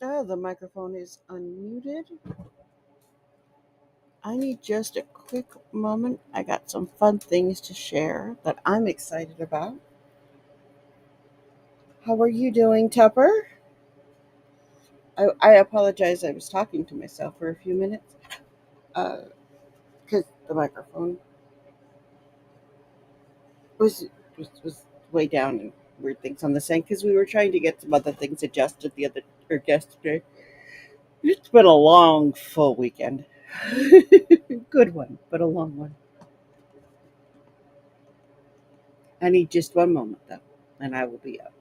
The microphone is unmuted. I need just a quick moment. I got some fun things to share that I'm excited about. How are you doing, Tupper? I apologize. I was talking to myself for a few minutes because the microphone was, was way down and weird things on the sink because we were trying to get some other things adjusted the other or yesterday. It's been a long, full weekend. Good one, but a long one. I need just one moment though, and I will be up.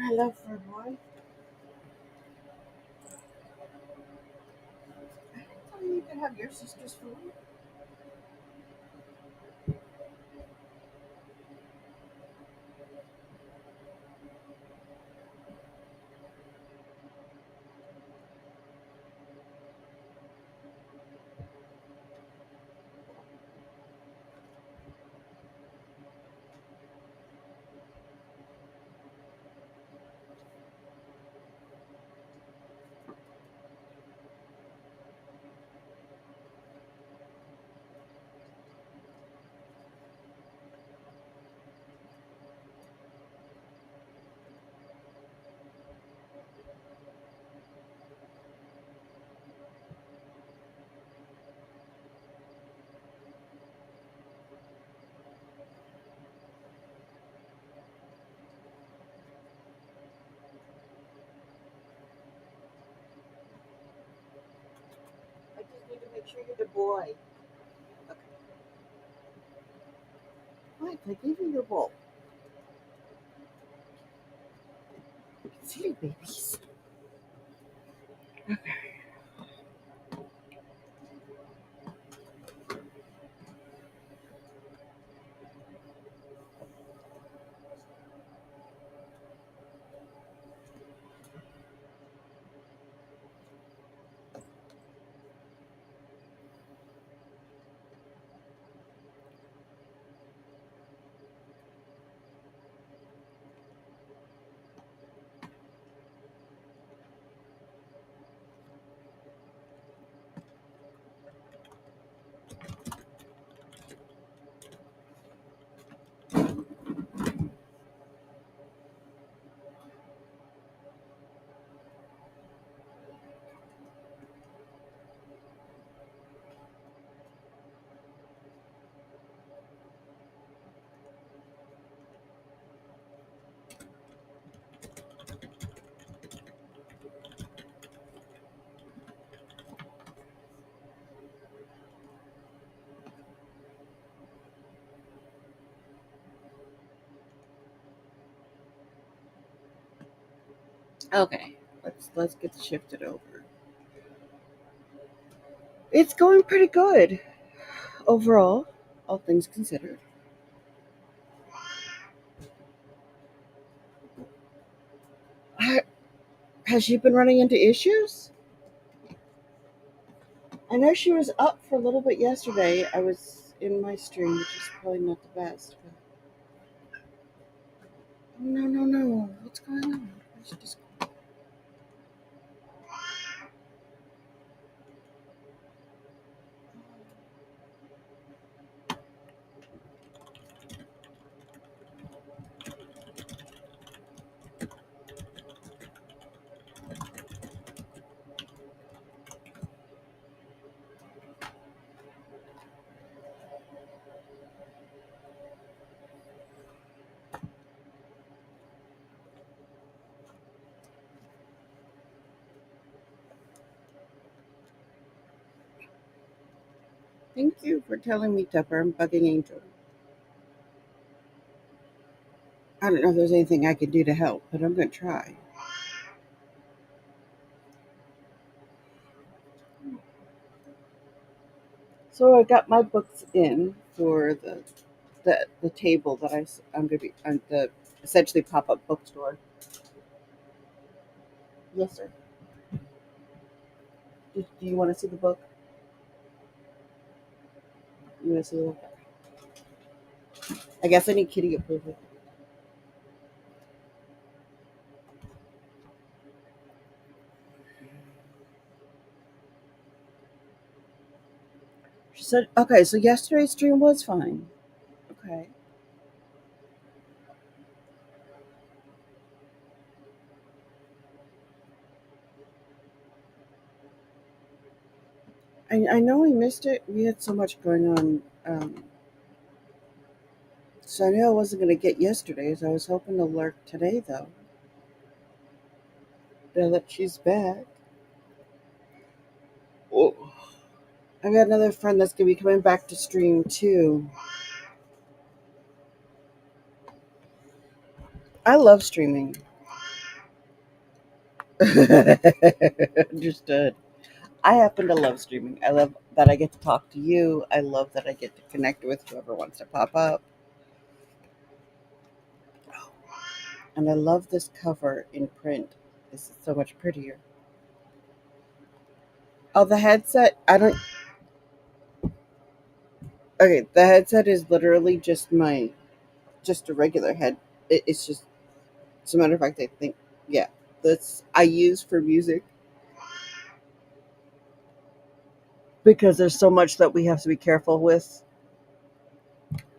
I love for boy. I didn't tell you you could have your sister's food. I just need to make sure you're the boy. Okay. Mike, I gave you your bowl. Silly babies. Okay, let's get shifted over. It's going pretty good overall, all things considered. Ha- Has she been running into issues? I know she was up for a little bit yesterday. I was in my stream, which is probably not the best. But... Oh, no, no, no. What's going on? I should just... Thank you for telling me, Tupper. I'm bugging Angel. I don't know if there's anything I can do to help, but I'm going to try. So I got my books in for the table that I'm going to be on the essentially pop up bookstore. Yes, sir. Do you want to see the book? You want to see the book? I guess I need Kitty approval. She said, okay, so yesterday's stream was fine. Okay. I know we missed it. We had so much going on. So I knew I wasn't going to get yesterday's. I was hoping to lurk today, though. Now that she's back. Oh. I got another friend that's going to be coming back to stream, too. I love streaming. Understood. I happen to love streaming. I love that I get to talk to you. I love that I get to connect with whoever wants to pop up. And I love this cover in print. This is so much prettier. Oh, the headset. I don't. Okay, the headset is literally just a regular head. It's just. As a matter of fact, I think, yeah, that's I use for music because there's so much that we have to be careful with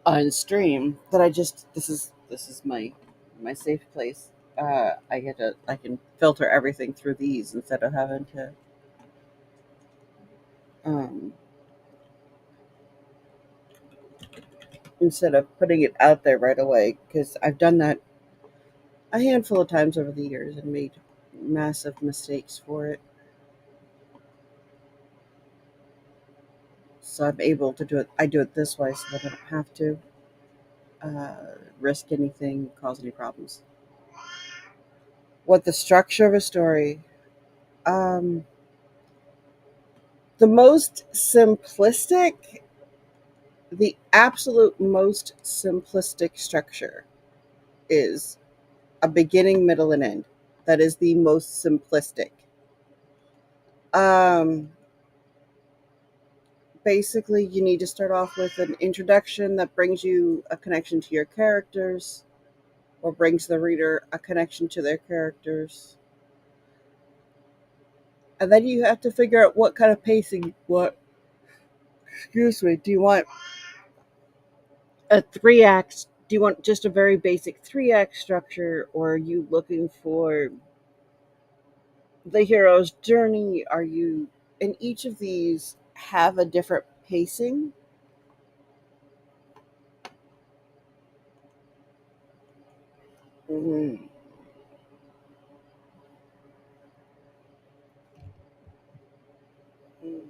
on stream that this is my safe place. I can filter everything through these instead of having to um, instead of putting it out there right away because I've done that a handful of times over the years and made massive mistakes for it. So I'm able to do it. I do it this way so that I don't have to risk anything, cause any problems. What the structure of a story? Um, the most simplistic, the absolute most simplistic structure is a beginning, middle, and end. That is the most simplistic. Um, Basically, you need to start off with an introduction that brings you a connection to your characters or brings the reader a connection to their characters. And then you have to figure out what kind of pacing, excuse me, do you want a three acts? Do you want just a very basic three-act structure, or are you looking for the hero's journey? Are you, and each of these have a different pacing. Mhm. Mm.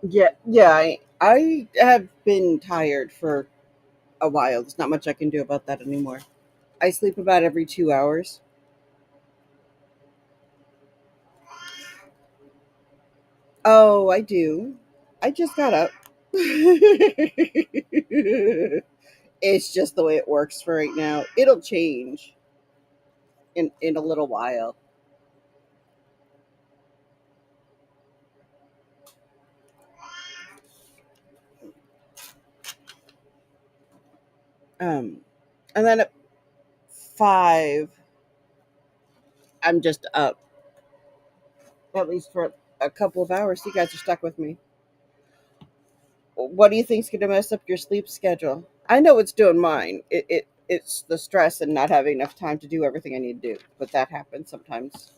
Yeah, yeah. I have been tired for a while. There's not much I can do about that anymore. I sleep about every 2 hours. Oh, I do. I just got up. It's just the way it works for right now. It'll change in a little while. Um, and then at 5, I'm just up at least for a couple of hours. You guys are stuck with me. What do you think's going to mess up your sleep schedule? I know it's doing mine. It's the stress and not having enough time to do everything I need to do, but that happens sometimes.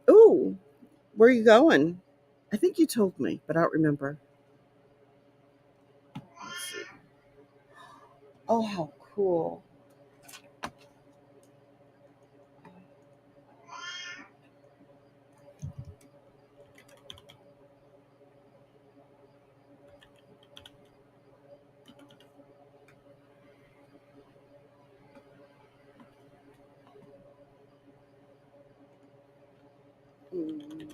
Ooh, where are you going? I think you told me, but I don't remember. Let's see. Oh, how cool. Mm,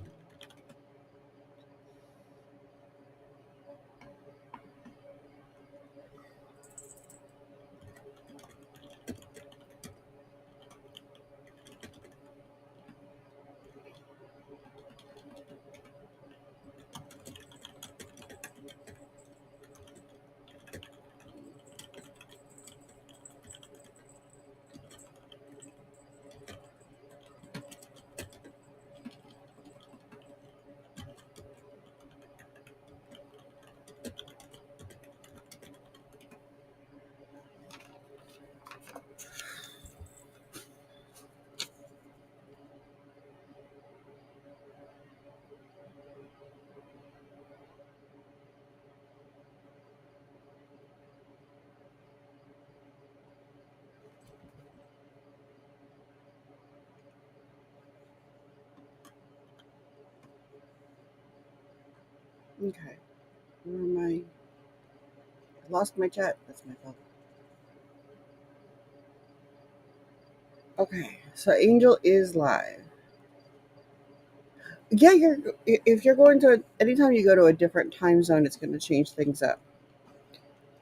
okay. Where am I? I lost my chat. That's my fault. Okay, so Angel is live. Yeah, if you're going to anytime you go to a different time zone, it's going to change things up.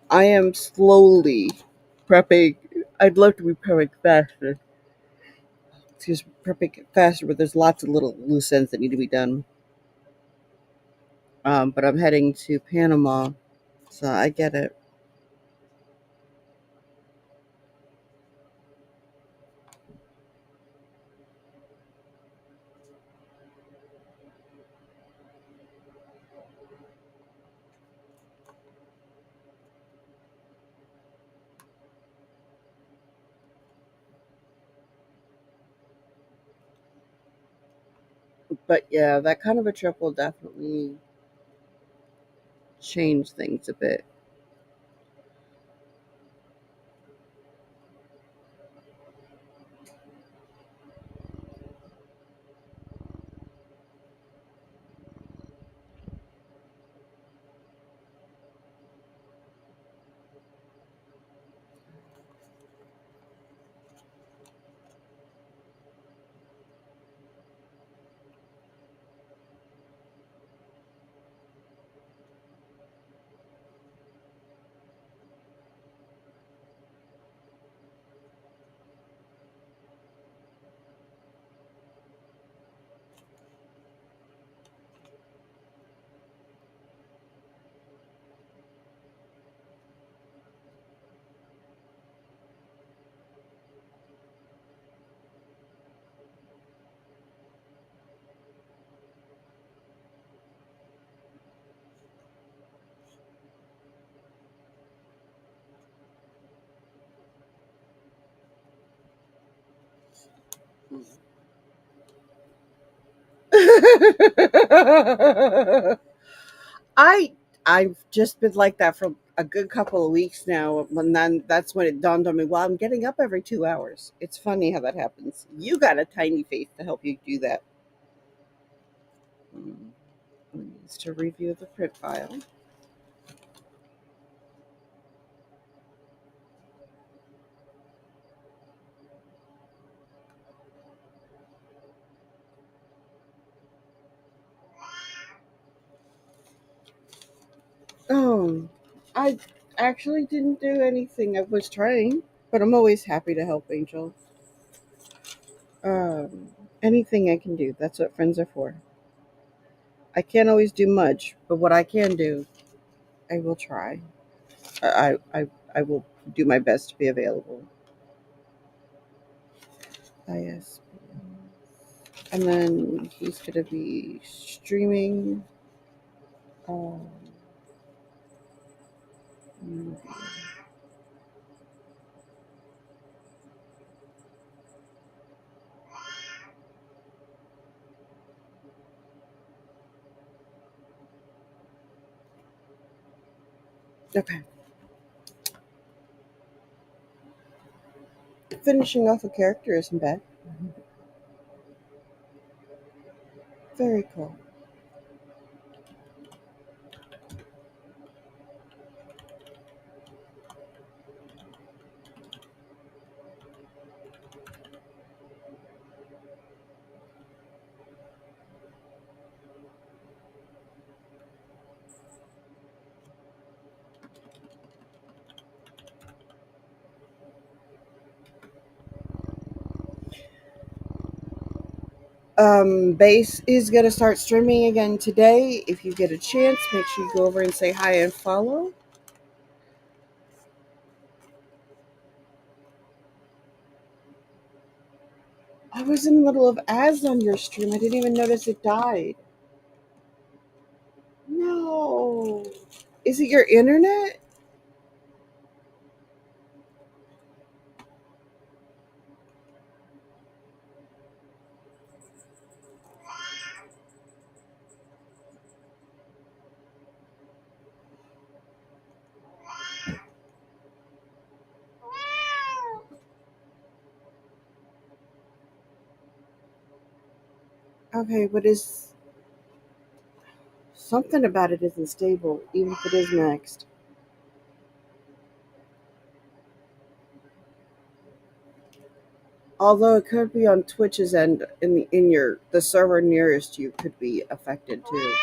I am slowly prepping. I'd love to be prepping faster. Excuse me, prepping faster, but there's lots of little loose ends that need to be done. But I'm heading to Panama, so I get it. But yeah, that kind of a trip will definitely change things a bit. I I've just been like that for a good couple of weeks now. When then that's when it dawned on me. Well, I'm getting up every 2 hours. It's funny how that happens. You got a tiny face to help you do that. Mm. needs to review the print file. Oh, I actually didn't do anything. I was trying, but I'm always happy to help Angel. Um, anything I can do. That's what friends are for. I can't always do much, but what I can do, I will try. I will do my best to be available. Yes. And then he's gonna be streaming. Um, okay. Finishing off a character isn't bad. Very cool. Base is gonna start streaming again today. If you get a chance, make sure you go over and say hi and follow. I was in the middle of ads on your stream. I didn't even notice it died. No. Is it your internet? Okay, but is something about it isn't stable, even if it is next. Although it could be on Twitch's end, in your the server nearest you could be affected too.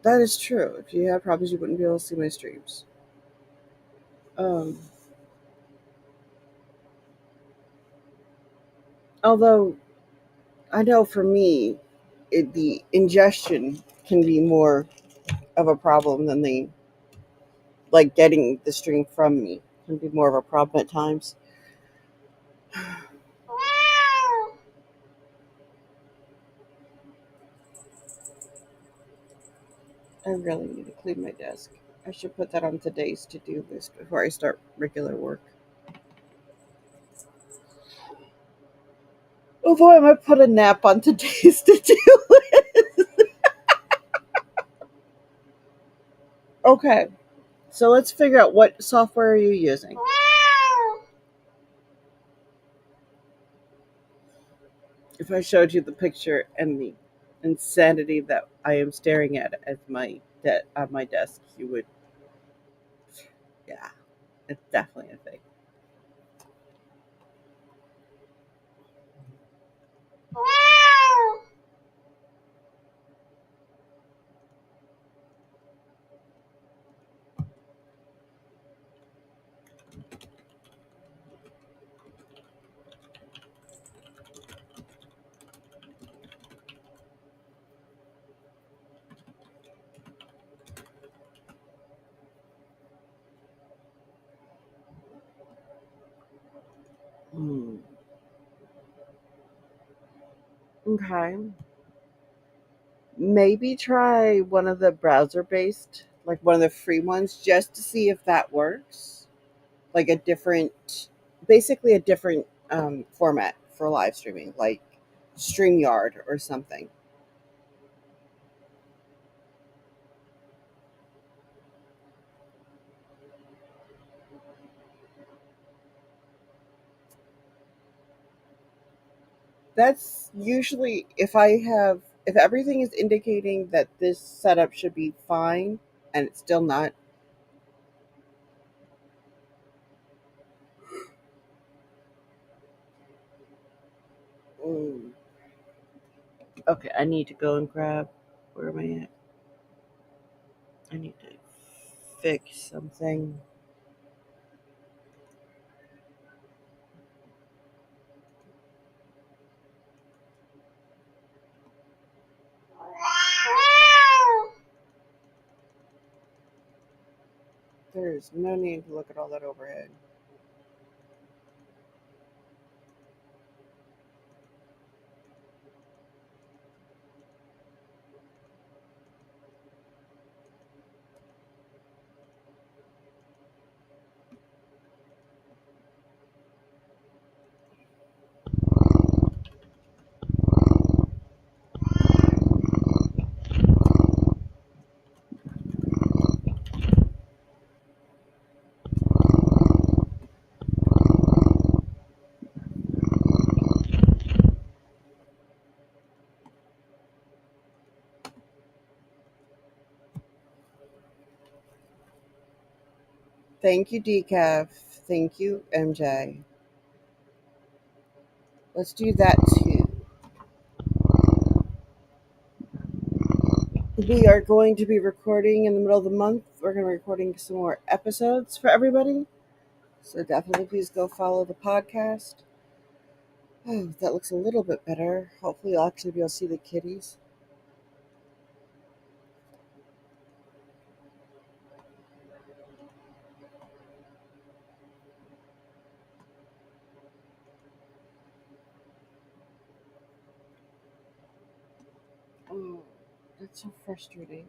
That is true. If you had problems, you wouldn't be able to see my streams. Um, although I know for me, the ingestion can be more of a problem than the like getting the stream from me can be more of a problem at times. I really need to clean my desk. I should put that on today's to-do list before I start regular work. Oh boy, I might put a nap on today's to-do list. Okay, so let's figure out what software are you using. If I showed you the picture and the insanity that I am staring at on my desk, you would, yeah, it's definitely a thing. Hmm. Okay. Maybe try one of the browser based, like one of the free ones, just to see if that works. Like a different, basically a different format for live streaming, like StreamYard or something. That's usually if everything is indicating that this setup should be fine and it's still not. mm, Okay, I need to go and grab. Where am I at? I need to fix something. There's no need to look at all that overhead. Thank you, Decaf. Thank you, MJ. Let's do that too. We are going to be recording in the middle of the month. We're going to be recording some more episodes for everybody. So definitely please go follow the podcast. Oh, that looks a little bit better. Hopefully, you'll actually be able to see the kitties. Oh, that's so frustrating.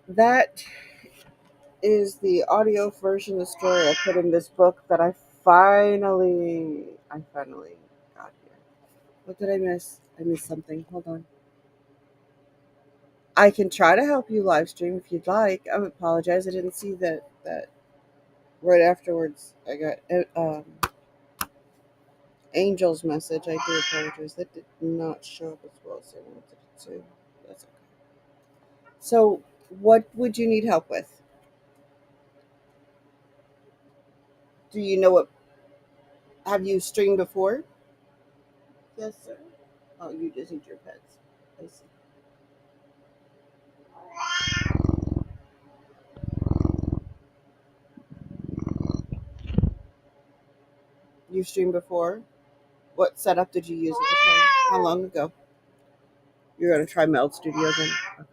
That is the audio version of the story I put in this book that I finally got here. What did I miss? I missed something. Hold on. I can try to help you live stream if you'd like. I apologize. I didn't see that right afterwards. I got Angel's message. I do apologize. That did not show up as well as I wanted it to. That's okay. So, what would you need help with? Do you know what? Have you streamed before? Yes, sir. Oh, you just need your pets. I see. You streamed before? What setup did you use at the time? How long ago? You're gonna try Meld Studio then? Okay.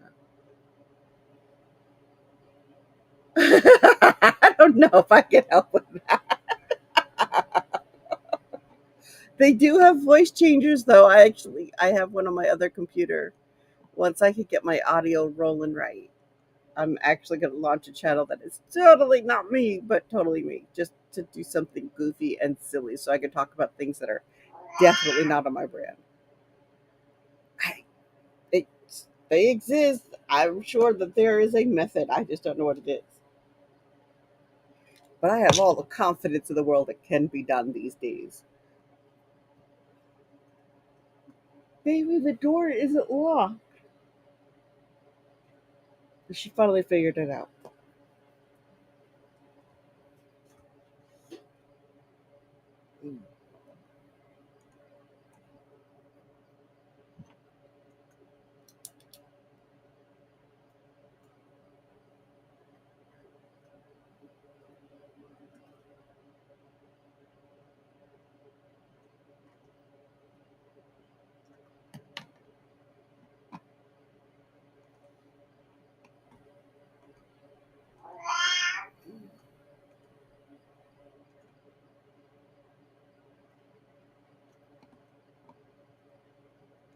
I don't know if I can help with that. They do have voice changers though. I have one on my other computer. Once I could get my audio rolling right, I'm actually gonna launch a channel that is totally not me, but totally me. Just to do something goofy and silly so I can talk about things that are definitely not on my brand. I, it, they exist. I'm sure that there is a method. I just don't know what it is. But I have all the confidence in the world that can be done these days. Baby, the door isn't locked. She finally figured it out. Mm.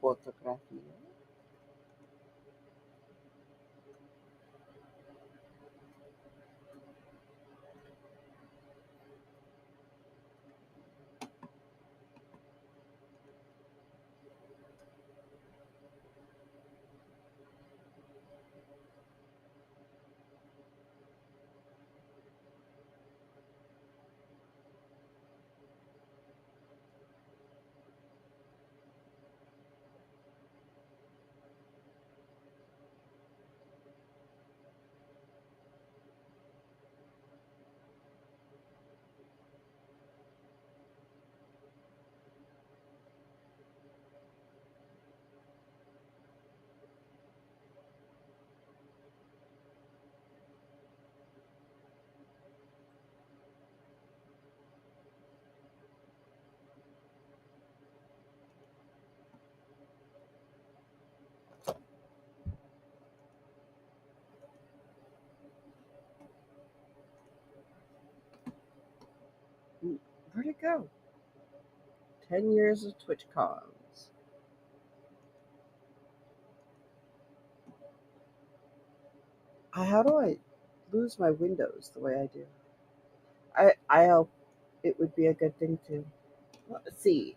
Fotografia. Where'd it go? 10 years of TwitchCons. How do I lose my windows the way I do? I hope it would be a good thing to. Let's see.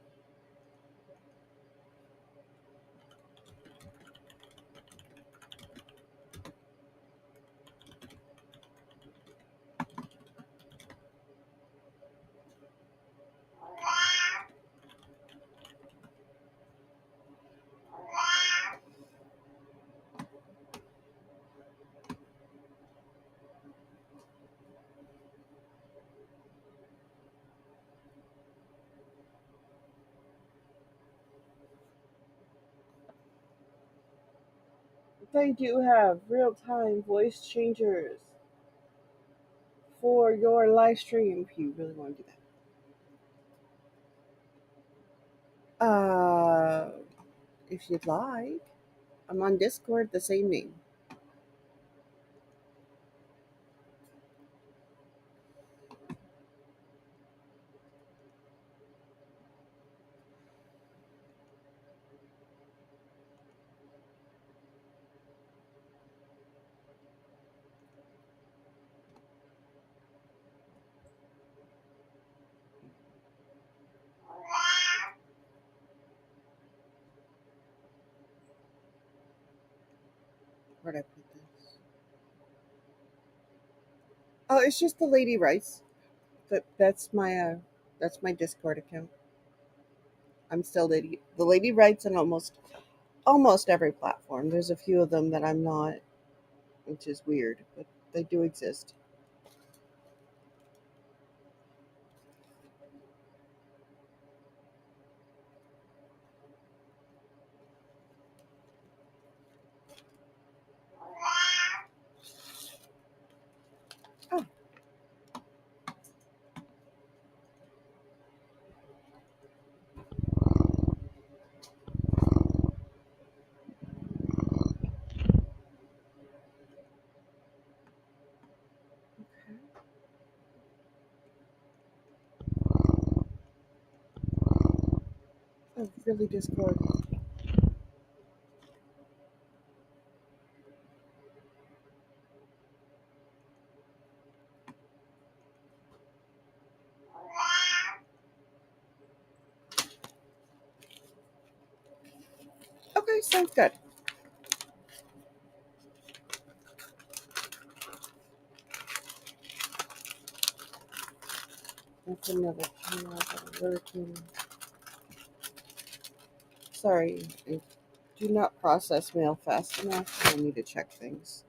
They do have real time voice changers for your live stream if you really want to do that. If you'd like, I'm on Discord, the same name. Where'd I put this? Oh, it's just the Lady Rice. That's my Discord account. I'm still the Lady Rights on almost every platform. There's a few of them that I'm not, which is weird, but they do exist. Oh, oh, really Discord. Okay, sounds good. That's another channel that I'm working. Sorry, I do not process mail fast enough. I need to check things.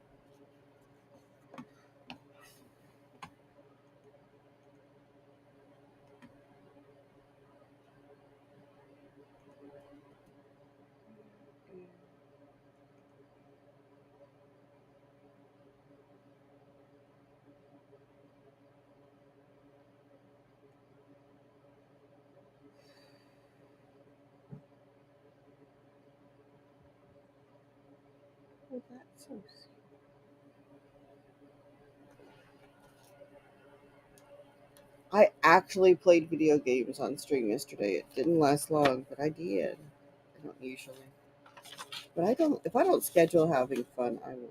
Oh, that's so sweet. I actually played video games on stream yesterday. It didn't last long, but I did. Not usually. But I don't. If I don't schedule having fun, I will.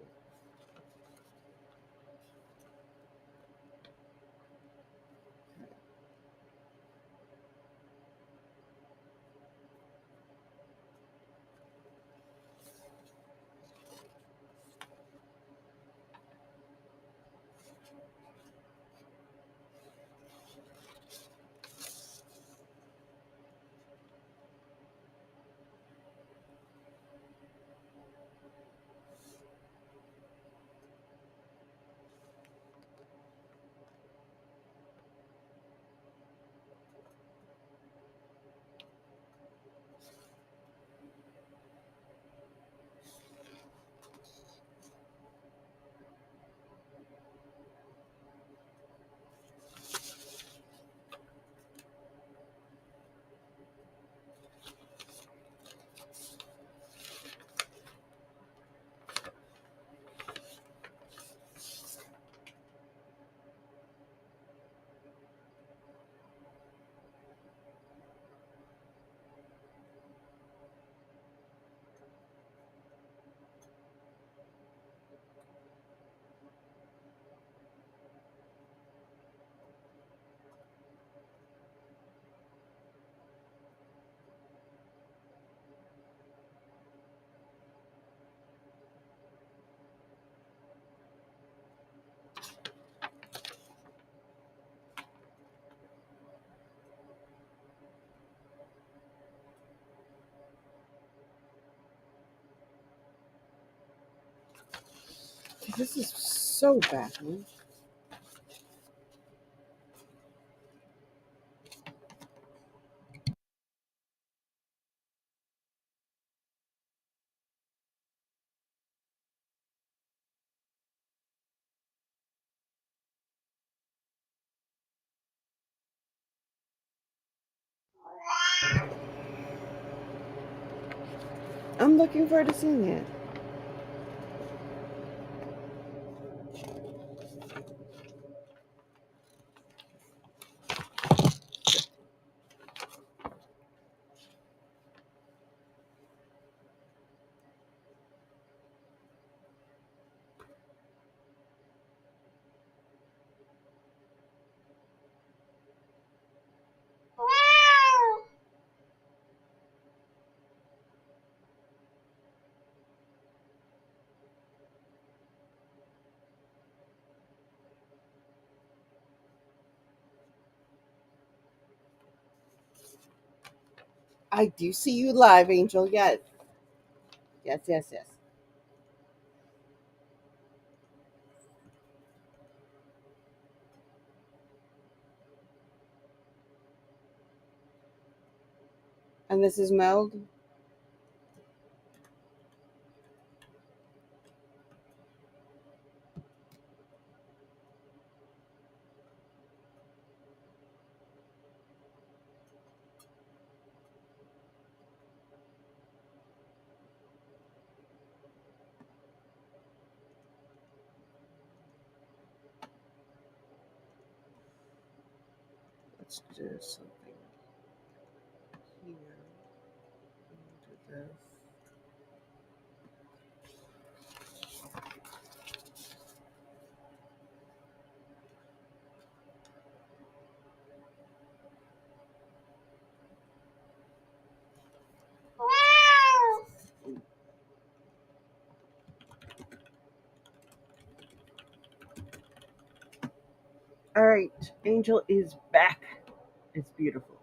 This is so baffling. I'm looking forward to seeing it. I do see you live, Angel. Yes, yes, yes, yes. And this is Meld. Let's do something here. Do this. All right, Angel is back. It's beautiful.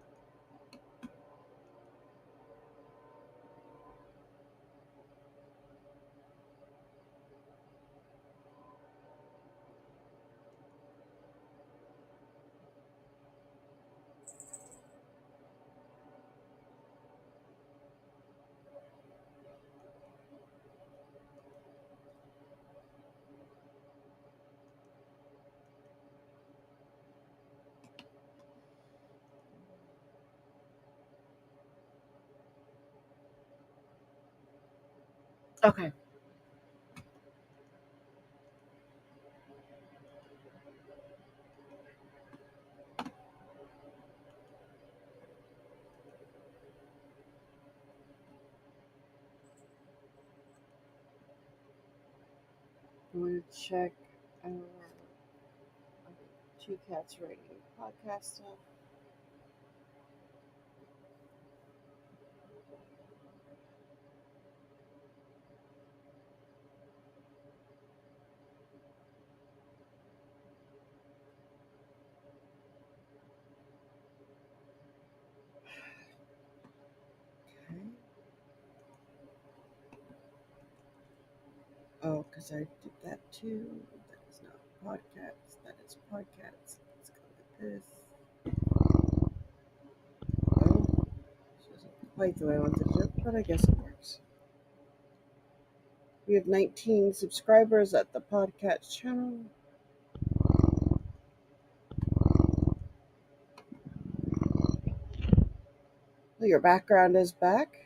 Okay. I want to check our two cats writing podcast stuff. Okay. Oh, because I did that too. That is not podcasts. That is podcasts. Let's go with this. Oh, this isn't quite the way I wanted to do it, but I guess it works. We have 19 subscribers at the podcast channel. Oh, your background is back.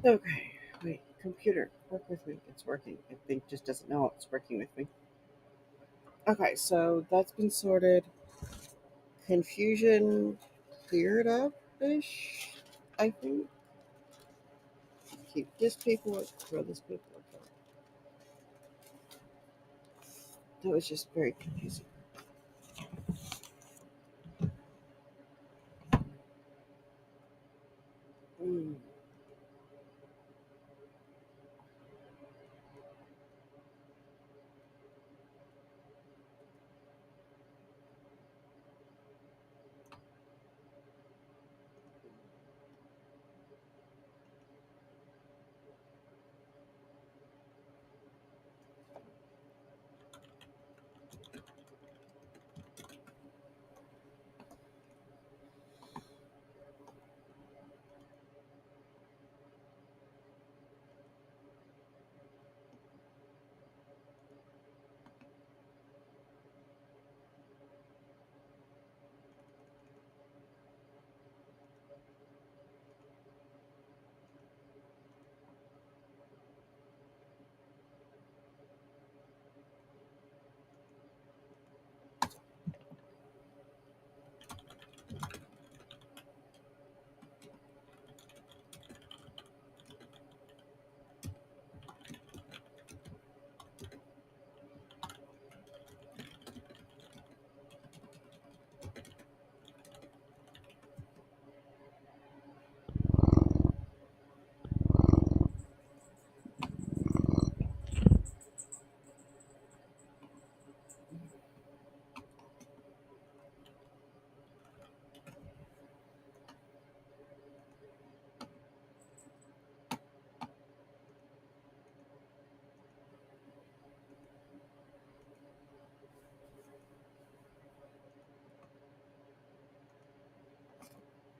Okay, wait, computer, work with me. It's working. I think just doesn't know it's working with me. Okay, so that's been sorted. Confusion cleared up ish, I think. Keep this paperwork, throw this paperwork out. That was just very confusing. Mm.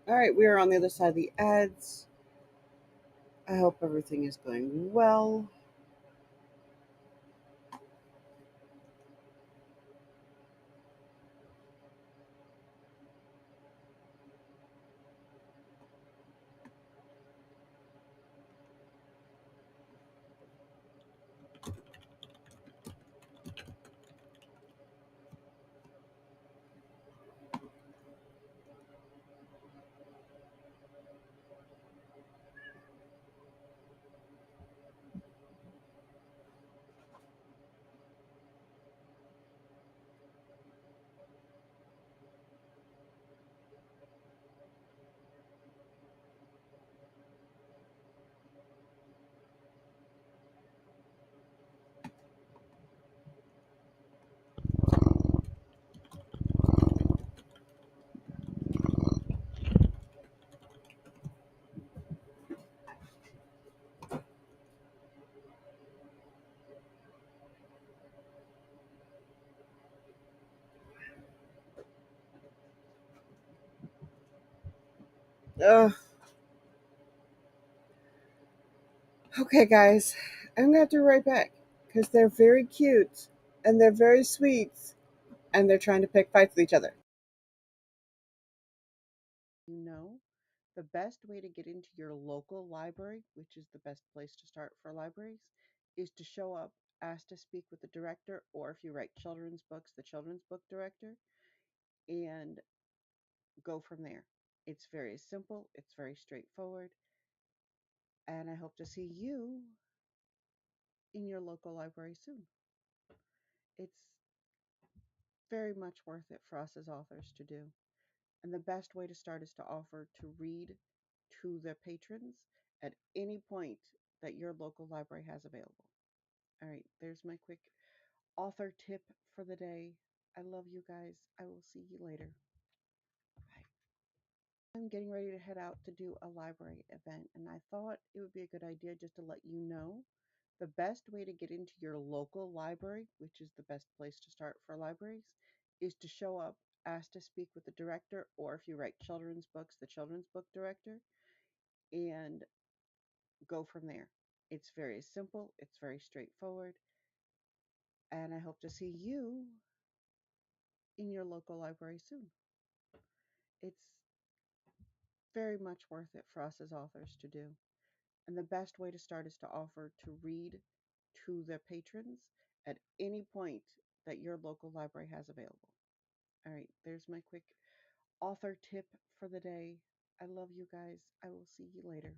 All right, we are on the other side of the ads. I hope everything is going well. Ugh. Okay, guys, I'm gonna have to be right back because they're very cute and they're very sweet and they're trying to pick fights with each other. You know, the best way to get into your local library, which is the best place to start for libraries, is to show up, ask to speak with the director, or if you write children's books, the children's book director, and go from there. It's very simple, it's very straightforward, and I hope to see you in your local library soon. It's very much worth it for us as authors to do. And the best way to start is to offer to read to the patrons at any point that your local library has available. All right, there's my quick author tip for the day. I love you guys. I will see you later. Bye. I'm getting ready to head out to do a library event, and I thought it would be a good idea just to let you know the best way to get into your local library, which is the best place to start for libraries, is to show up, ask to speak with the director, or if you write children's books, the children's book director, and go from there. It's very simple, it's very straightforward, and I hope to see you in your local library soon. It's very much worth it for us as authors to do. And the best way to start is to offer to read to the patrons at any point that your local library has available. All right, there's my quick author tip for the day. I love you guys. I will see you later.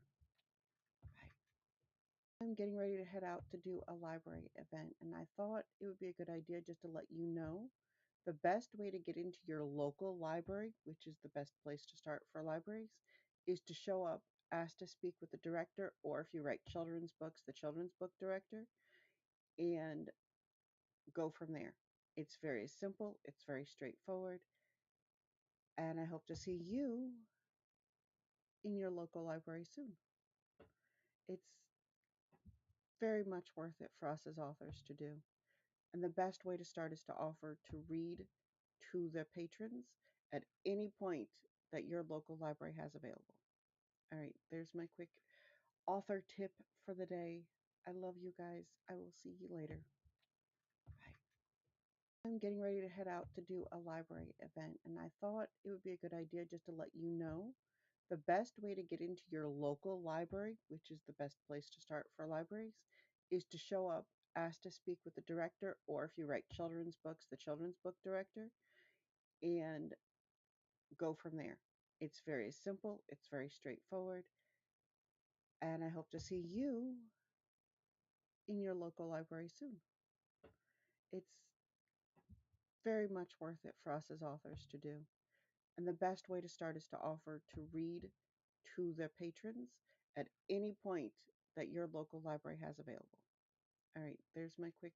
Bye. I'm getting ready to head out to do a library event, and I thought it would be a good idea just to let you know the best way to get into your local library, which is the best place to start for libraries, is to show up, ask to speak with the director, or if you write children's books, the children's book director, and go from there. It's very simple, it's very straightforward, and I hope to see you in your local library soon. It's very much worth it for us as authors to do. And the best way to start is to offer to read to the patrons at any point that your local library has available. All right, there's my quick author tip for the day. I love you guys. I will see you later. Bye. I'm getting ready to head out to do a library event, and I thought it would be a good idea just to let you know the best way to get into your local library, which is the best place to start for libraries, is to show up, ask to speak with the director, or if you write children's books, the children's book director, and go from there. It's very simple, it's very straightforward, and I hope to see you in your local library soon. It's very much worth it for us as authors to do. And the best way to start is to offer to read to the patrons at any point that your local library has available. All right, there's my quick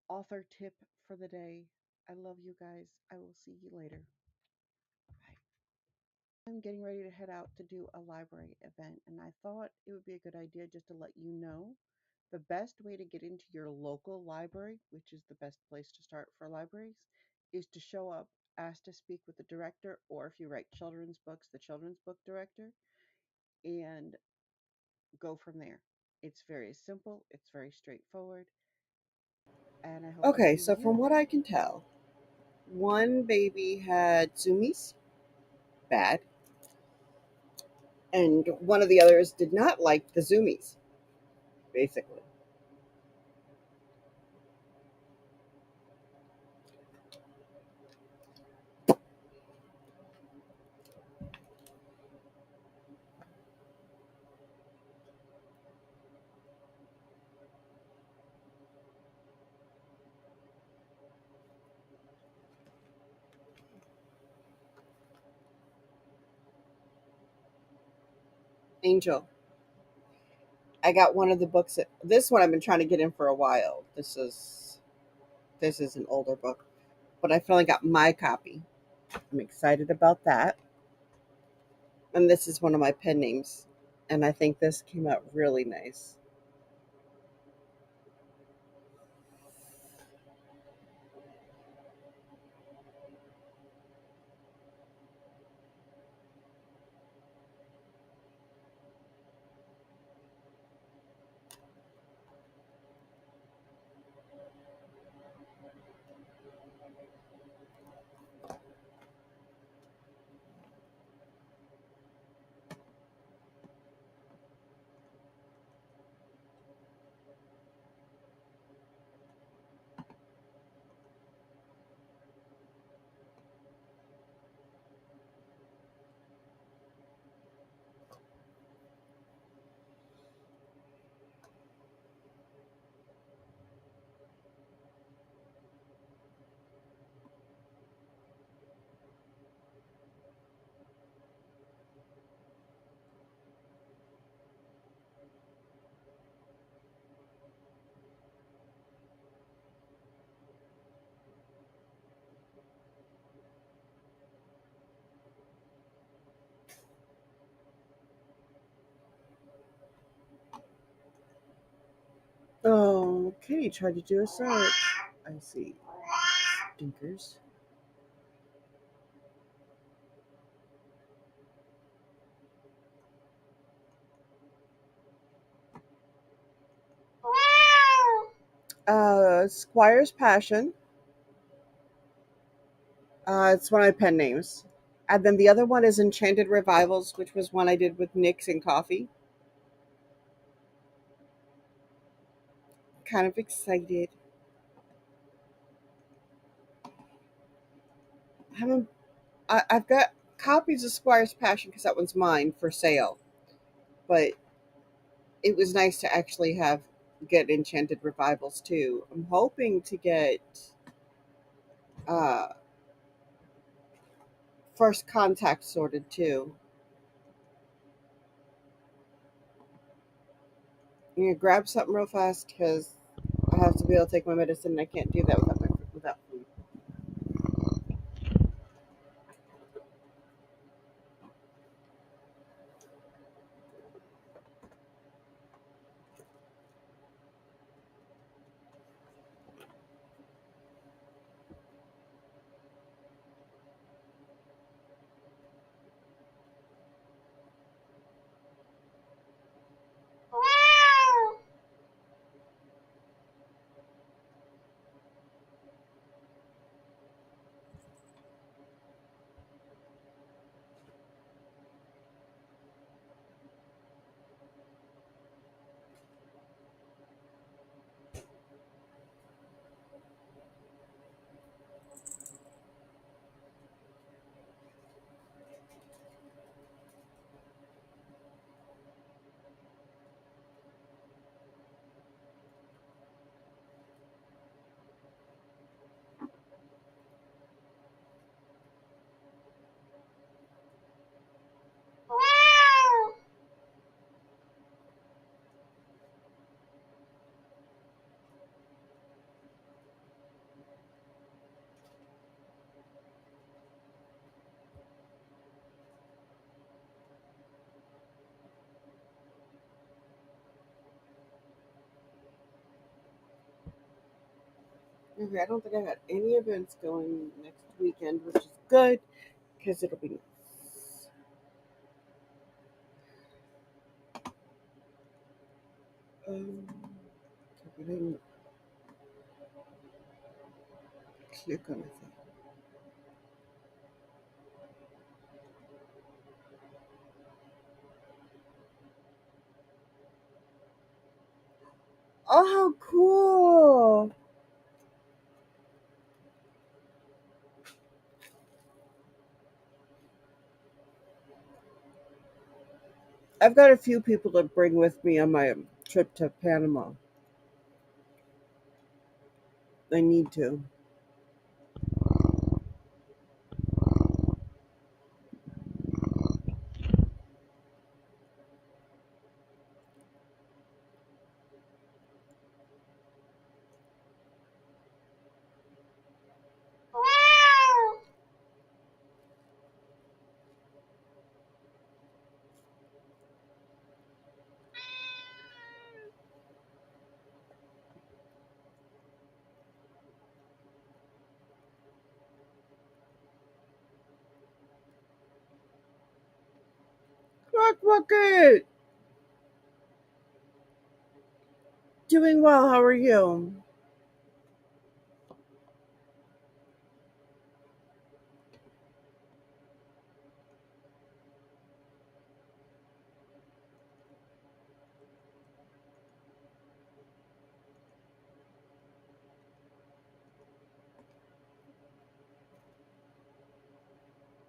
author tip for the day. I love you guys. I will see you later. Bye. I'm getting ready to head out to do a library event, and I thought it would be a good idea just to let you know the best way to get into your local library, which is the best place to start for libraries, is to show up, ask to speak with the director, or if you write children's books, the children's book director, and go from there. It's very simple, it's very straightforward, and I hope to Okay, see so from you. what I can tell, one baby had zoomies, bad, and one of the others did not like the zoomies, basically. Angel, I got one of the books. This one I've been trying to get in for a while. This is an older book, but I finally got my copy. I'm excited about that. And this is one of my pen names, and I think this came out really nice. Okay, try to do a search. I see. Stinkers. Squire's Passion. It's one of my pen names. And then the other one is Enchanted Revivals, which was one I did with Nix and Coffee. Kind of excited. I haven't. I've got copies of Squire's Passion because that one's mine for sale. But it was nice to actually have get Enchanted Revivals too. I'm hoping to get uh, First Contact sorted too. I'm gonna grab something real fast because I have to be able to take my medicine, and I can't do that without food. Okay, I don't think I got any events going next weekend, which is good because it'll be nice. Um, I didn't click on it. Oh, how cool! I've got a few people to bring with me on my trip to Panama. I need to. Clock Rocket! Doing well, how are you?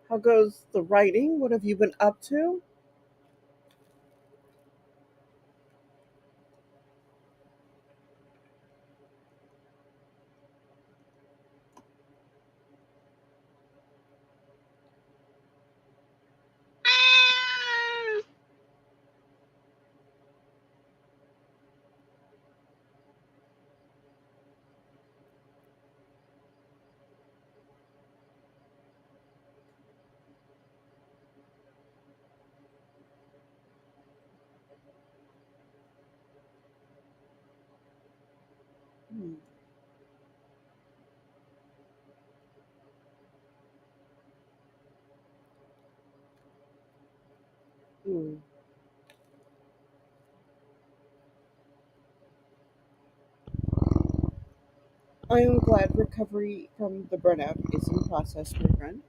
How goes the writing? What have you been up to? Hmm. I am glad recovery from the burnout is in process, my friend.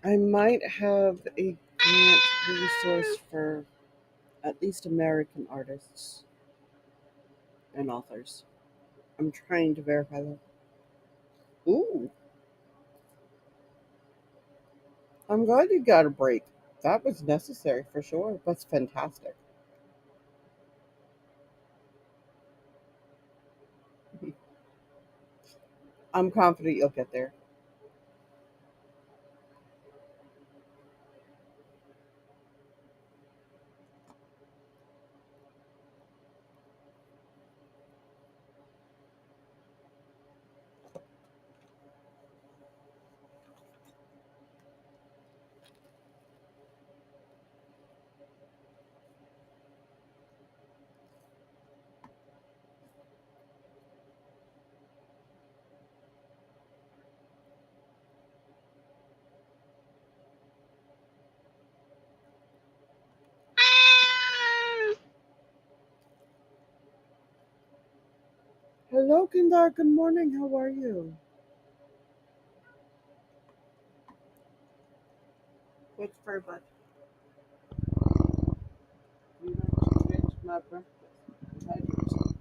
I might have a grant resource for at least American artists and authors. I'm trying to verify that. Ooh, I'm glad you got a break. That was necessary for sure. That's fantastic. I'm confident you'll get there. Hello, Kindar. Good morning. How are you? What's for bud? You know, it's my breakfast. Had yours.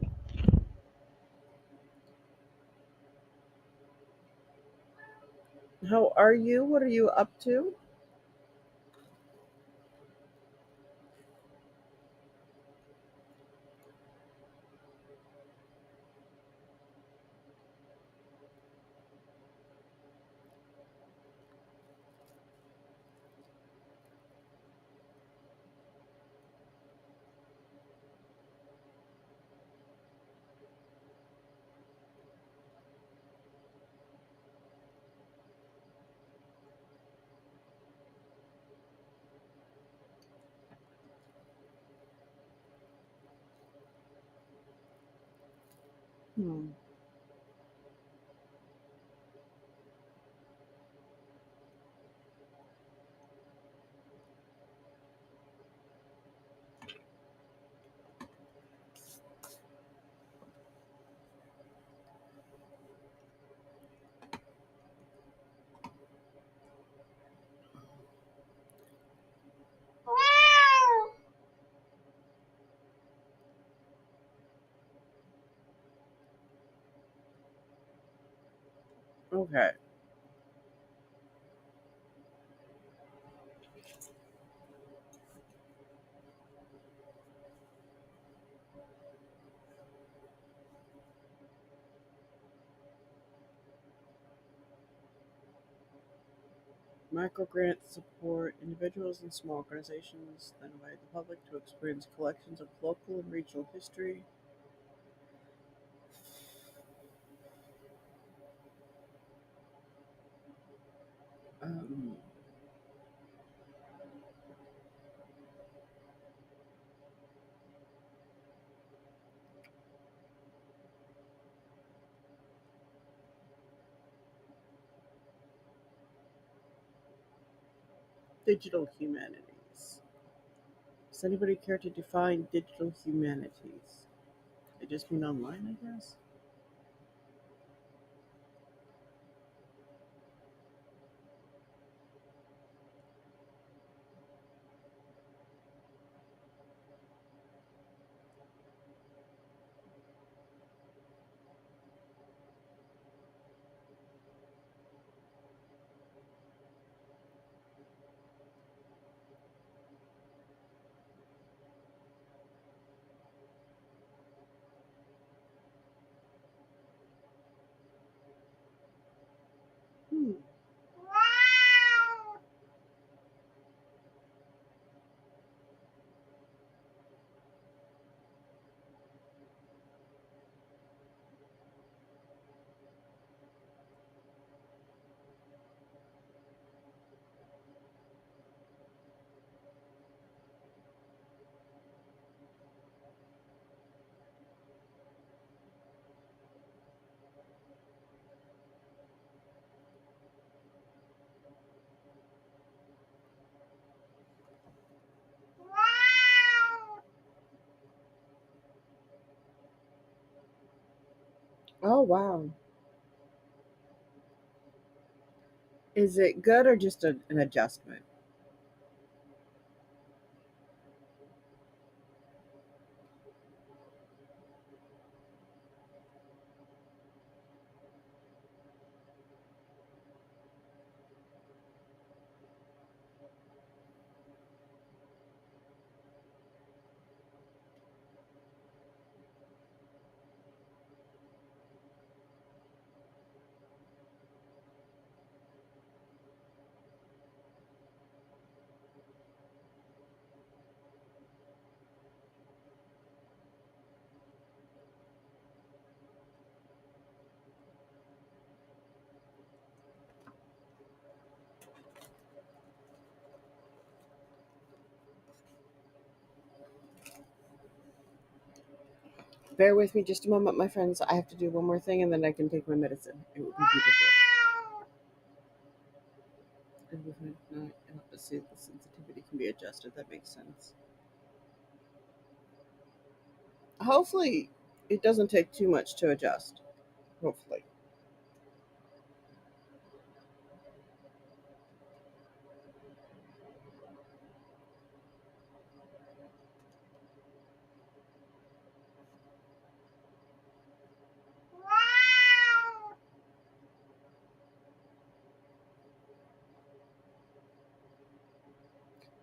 How are you? What are you up to? Hmm. Okay. Microgrants support individuals and small organizations that invite the public to experience collections of local and regional history. Um, Digital humanities. Does anybody care to define digital humanities? They just mean online, I guess. Oh wow. Is it good or just an adjustment? Bear with me just a moment, my friends. I have to do one more thing and then I can take my medicine. It would be beautiful. And we find not help us see if the sensitivity can be adjusted. That makes sense. Hopefully, it doesn't take too much to adjust. Hopefully.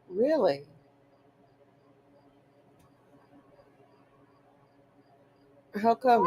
Really? How come?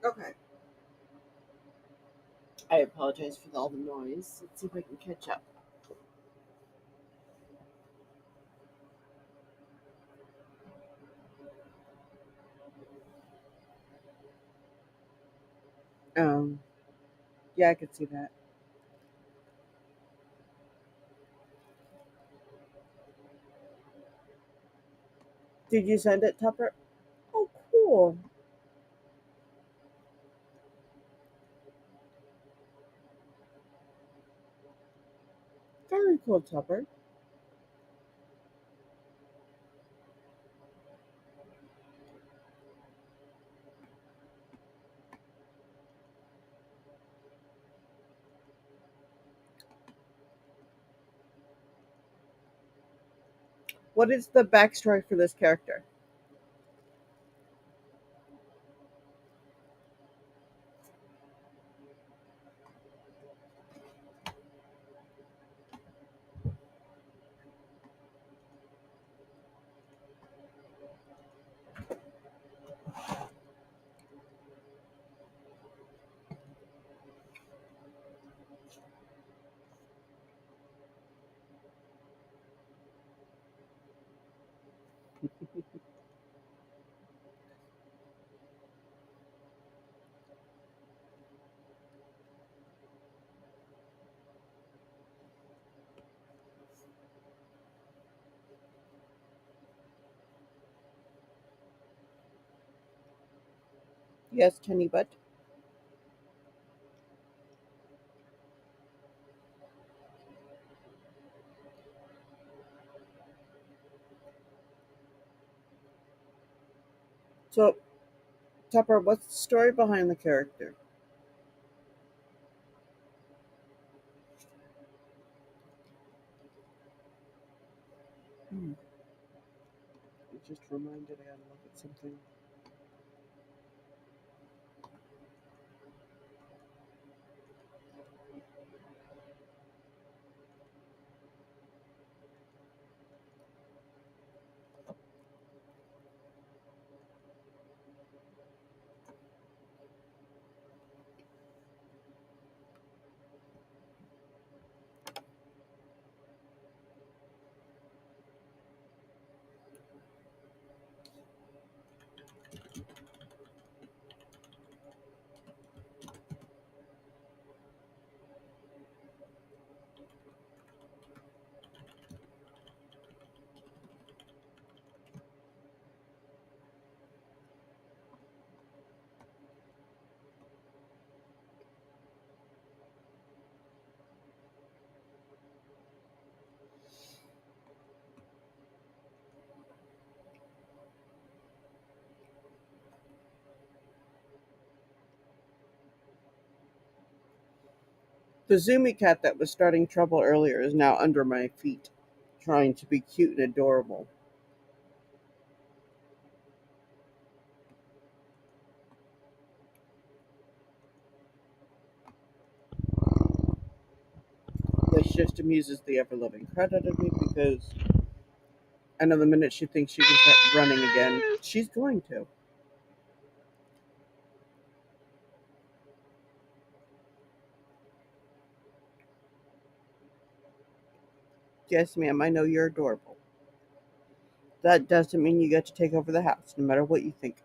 Okay. I apologize for all the noise. Let's see if I can catch up. Um, yeah, I could see that. Did you send it, Tupper? Oh, cool. Very cool, Tupper. What is the backstory for this character? Yes, Kenny Butt. So, Tupper, what's the story behind the character? Hmm. I just reminded I gotta look at something. The Zoomy cat that was starting trouble earlier is now under my feet, trying to be cute and adorable. This just amuses the ever loving crud out of me because I know the minute she thinks she can start running again, she's going to. Yes, ma'am, I know you're adorable. That doesn't mean you get to take over the house, no matter what you think.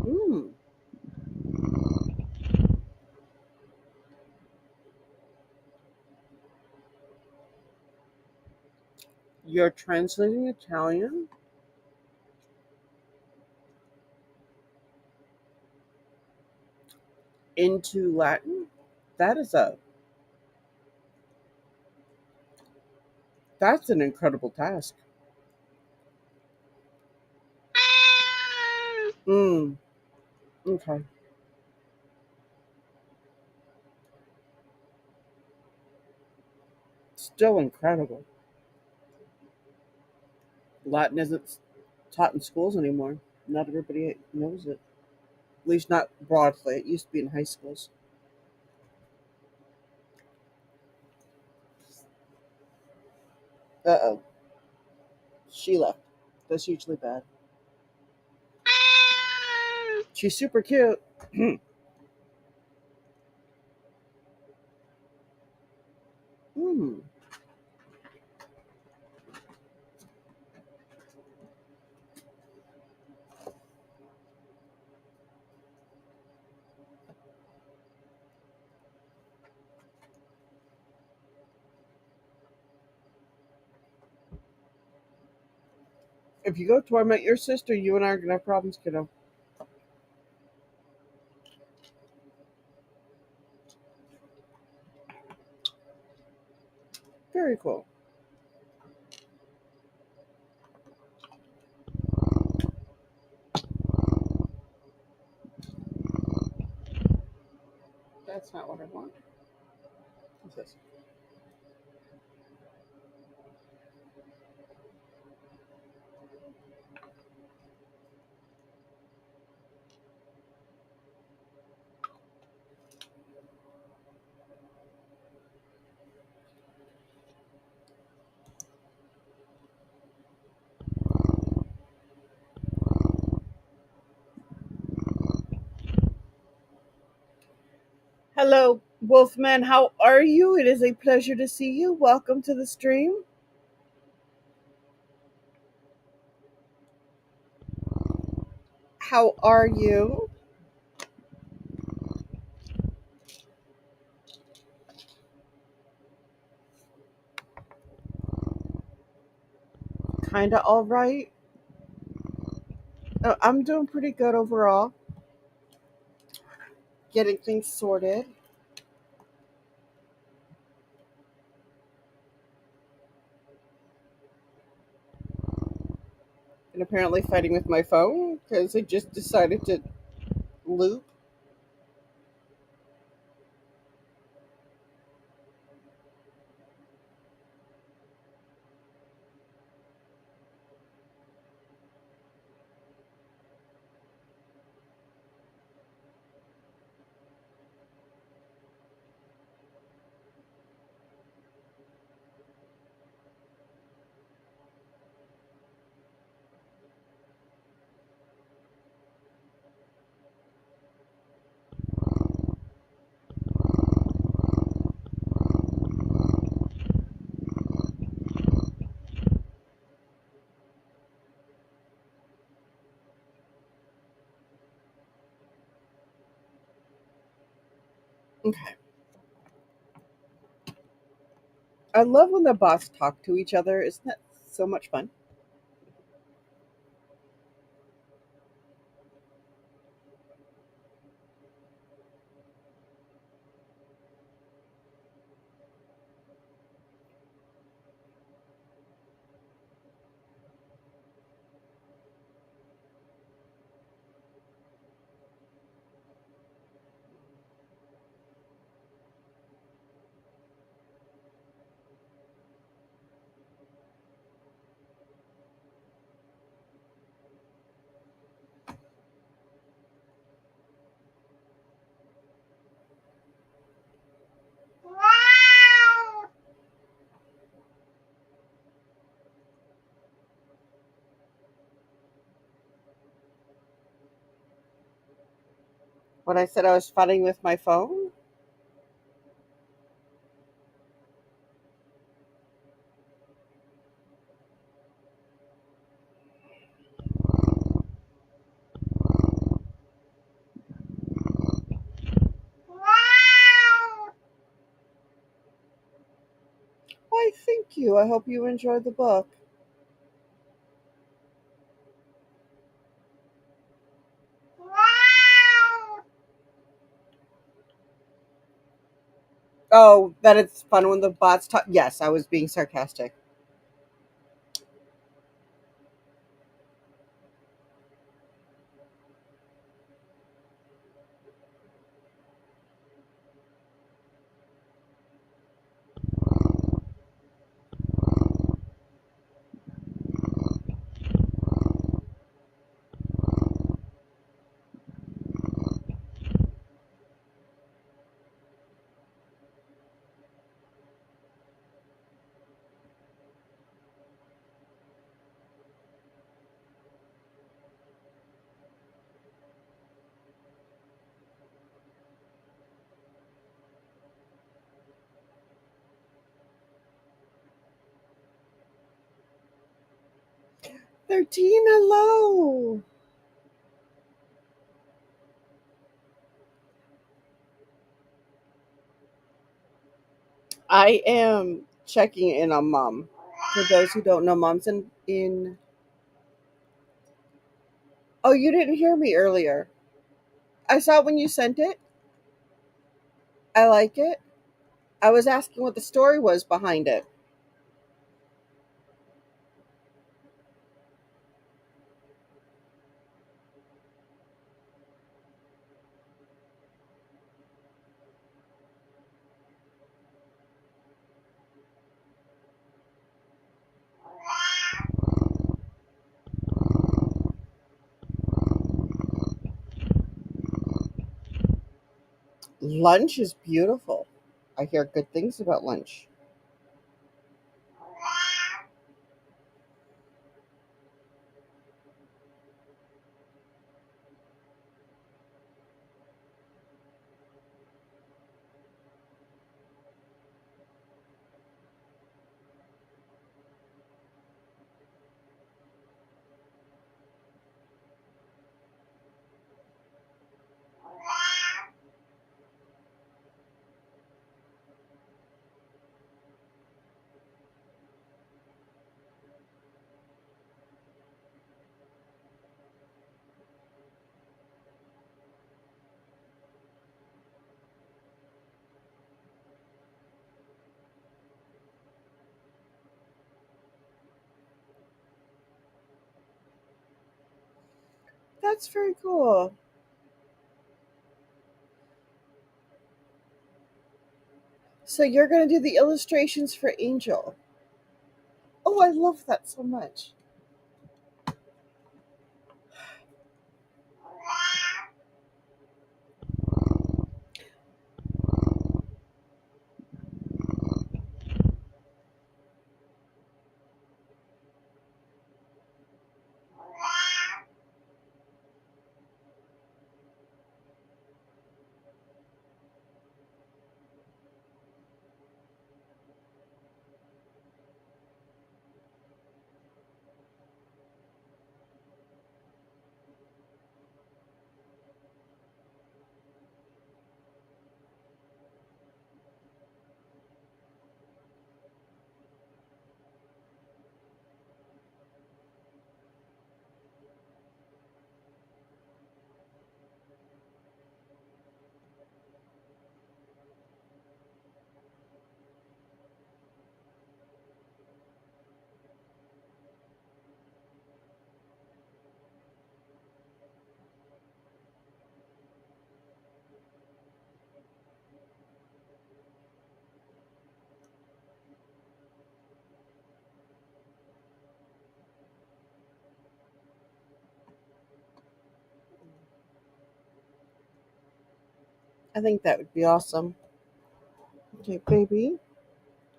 Mm, you're translating Italian into Latin? That is a that's an incredible task. Mm, okay. still incredible. Latin isn't taught in schools anymore. Not everybody knows it. At least not broadly. It used to be in high schools. Uh oh. She left. That's usually bad. She's super cute. Hmm. If you go torment your sister, you and I are gonna have problems, kiddo. Very cool. That's not what I want. What's this? Hello, Wolfman. How are you? It is a pleasure to see you. Welcome to the stream. How are you? Kinda all right. I'm doing pretty good overall. Getting things sorted. And apparently fighting with my phone because it just decided to loop. Okay. I love when the bots talk to each other. Isn't that so much fun? When I said I was fighting with my phone? Why, thank you. I hope you enjoyed the book. Oh, that it's fun when the bots talk. Yes, I was being sarcastic. 13, hello. I am checking in on mom. For those who don't know, mom's in. Oh, you didn't hear me earlier. I saw it when you sent it. I like it. I was asking what the story was behind it. Lunch is beautiful. I hear good things about lunch. That's very cool. So you're going to do the illustrations for Angel. Oh, I love that so much. I think that would be awesome. Okay, baby.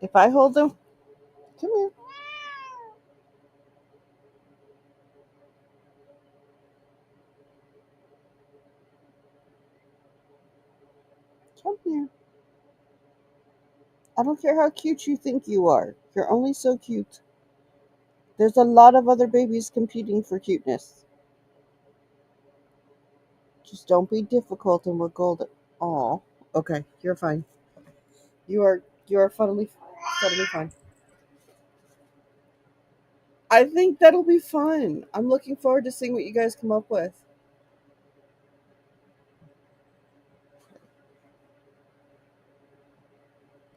If I hold them, come here. Come here. I don't care how cute you think you are. You're only so cute. There's a lot of other babies competing for cuteness. Just don't be difficult and we're golden. Aw. Okay, you're fine. You are funnily fine. I think that'll be fun. I'm looking forward to seeing what you guys come up with.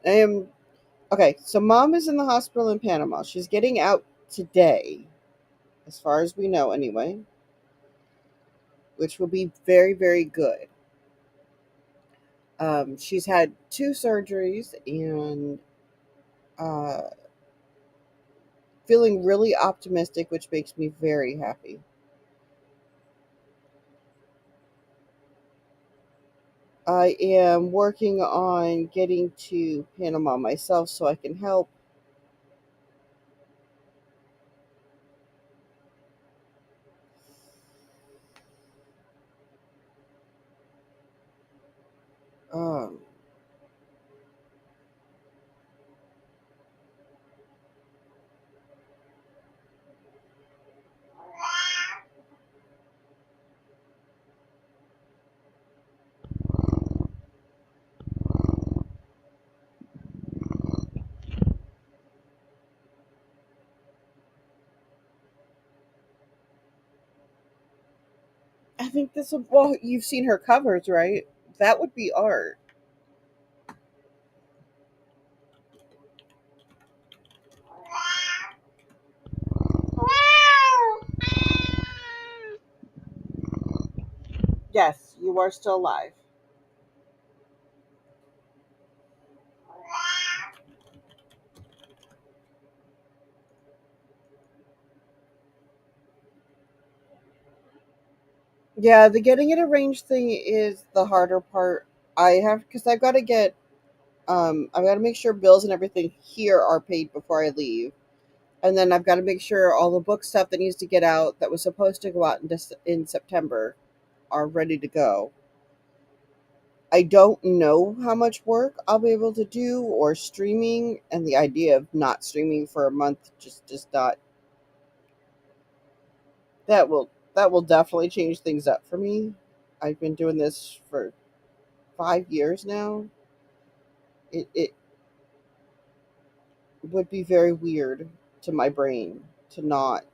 I am okay. So mom is in the hospital in Panama. She's getting out today, as far as we know, anyway, which will be very, very good. She's had two surgeries and uh, feeling really optimistic, which makes me very happy. I am working on getting to Panama myself so I can help. Um, I think this would, well, you've seen her covers, right? That would be art. Yes, you are still alive. Yeah, the getting it arranged thing is the harder part. I have because I've got to get I've got to make sure bills and everything here are paid before I leave, and then I've got to make sure all the book stuff that needs to get out that was supposed to go out in September are ready to go. I don't know how much work I'll be able to do or streaming, and the idea of not streaming for a month just does not. That will definitely change things up for me. I've been doing this for 5 years now. It would be very weird to my brain to not.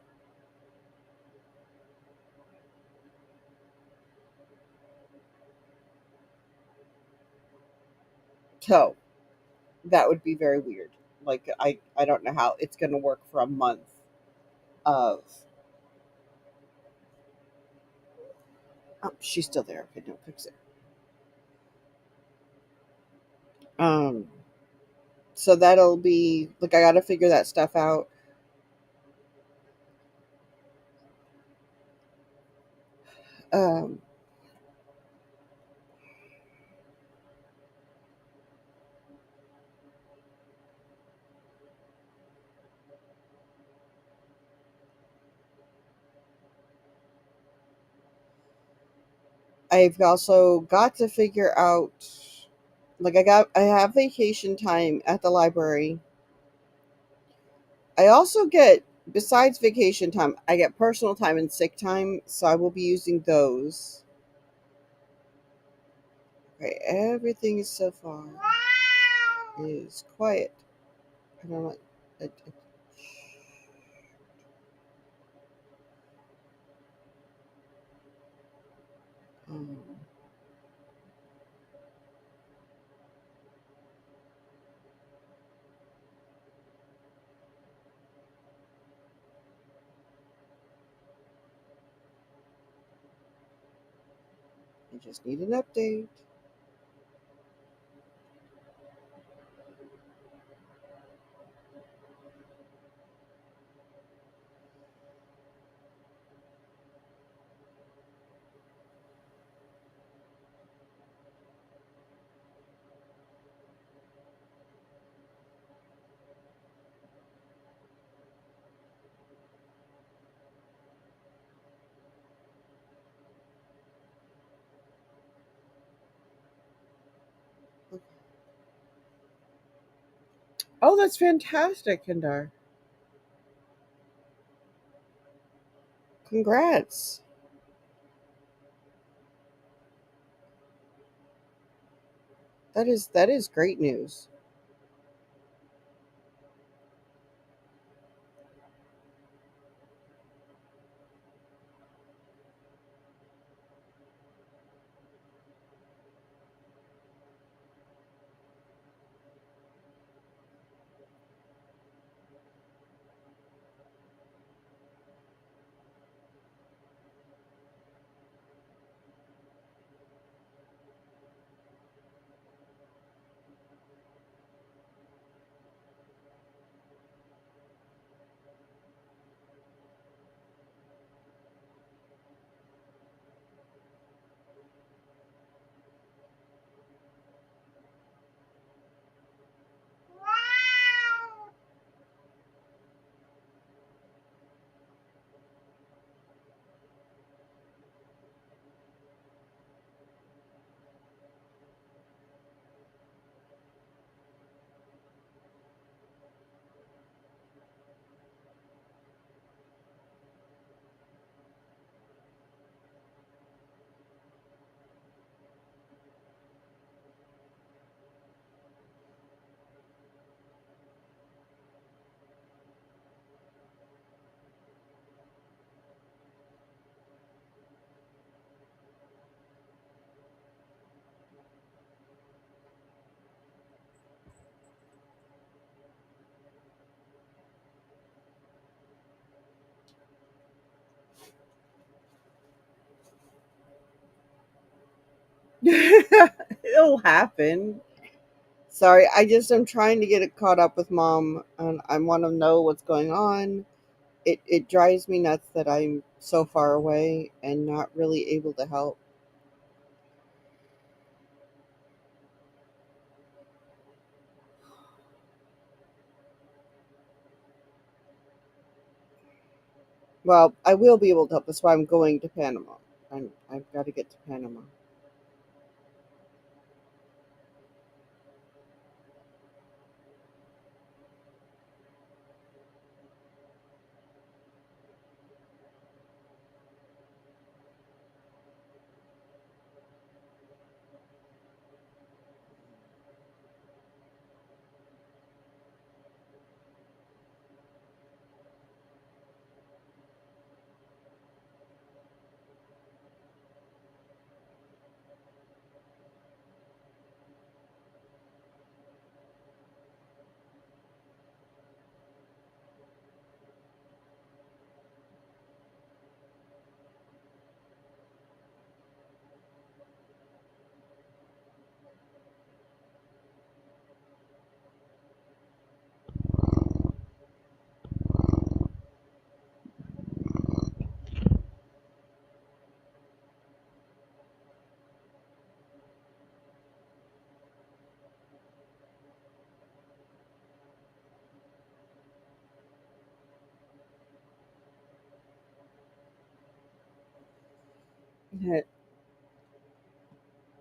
So that would be very weird. Like I don't know how it's going to work for a month of. Oh, she's still there. Okay, don't fix it. Um, so that'll be like I got to figure that stuff out. Um, I've also got to figure out like I have vacation time at the library. I also get besides vacation time, I get personal time and sick time, so I will be using those. Okay, everything so far is quiet. I don't know. Um, I just need an update. Oh, that's fantastic, Kendar. Congrats. That is great news. still happen. Sorry, I just am trying to get it caught up with mom, and I want to know what's going on. It drives me nuts that I'm so far away and not really able to help. Well, I will be able to help. That's why I'm going to Panama. I've got to get to Panama.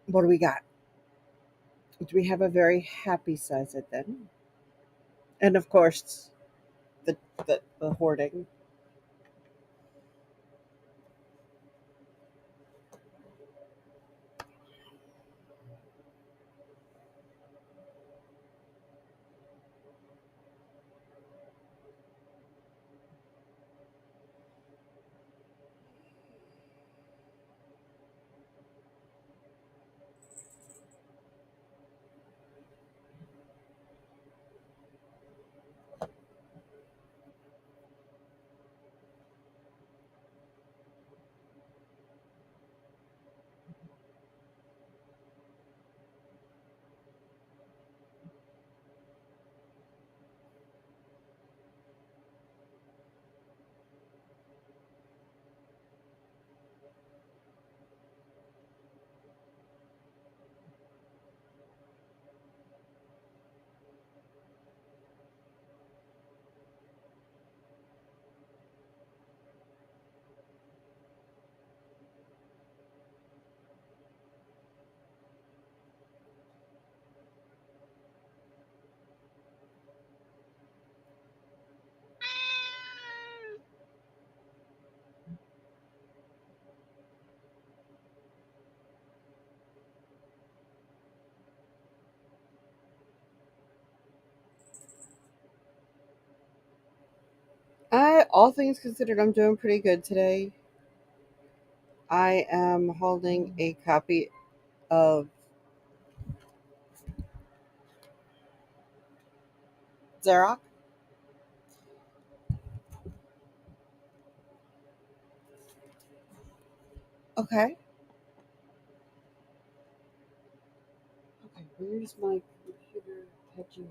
What do we got? Do we have a very happy Siza then? And of course, the the hoarding. All things considered, I'm doing pretty good today. I am holding a copy of Xerox. Okay. Okay. Where's my computer catching?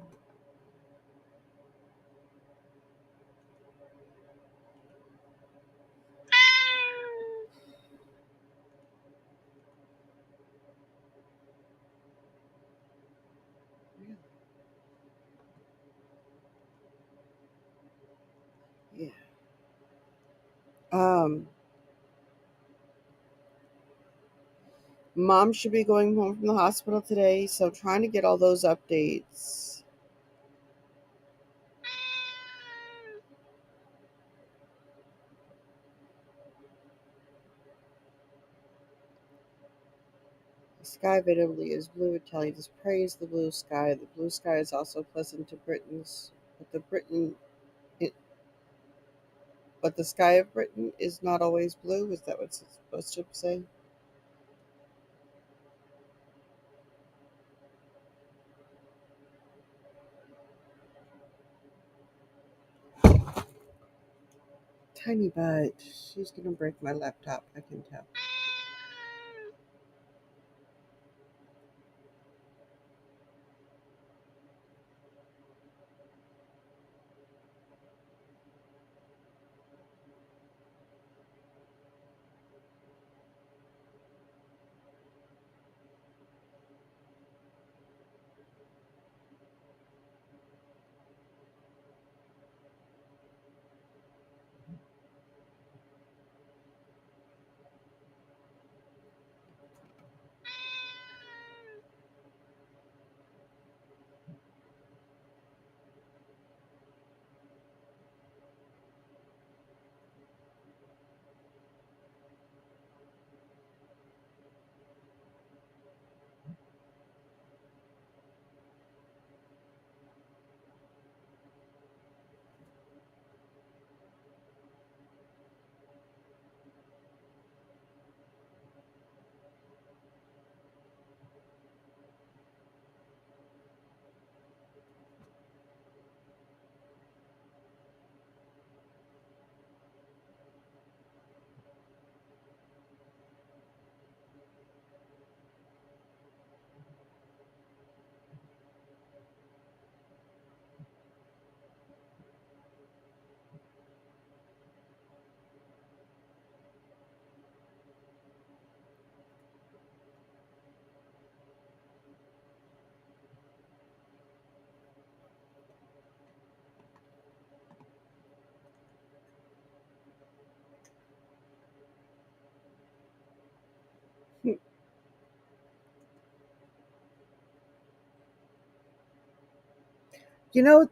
Yeah. Um. Mom should be going home from the hospital today, so trying to get all those updates. The sky of Italy is blue. Italians praise the blue sky. The blue sky is also pleasant to Britons, but the Britain, it, but the sky of Britain is not always blue. Is that what it's supposed to say? Tiny butt. She's gonna break my laptop. I can tell.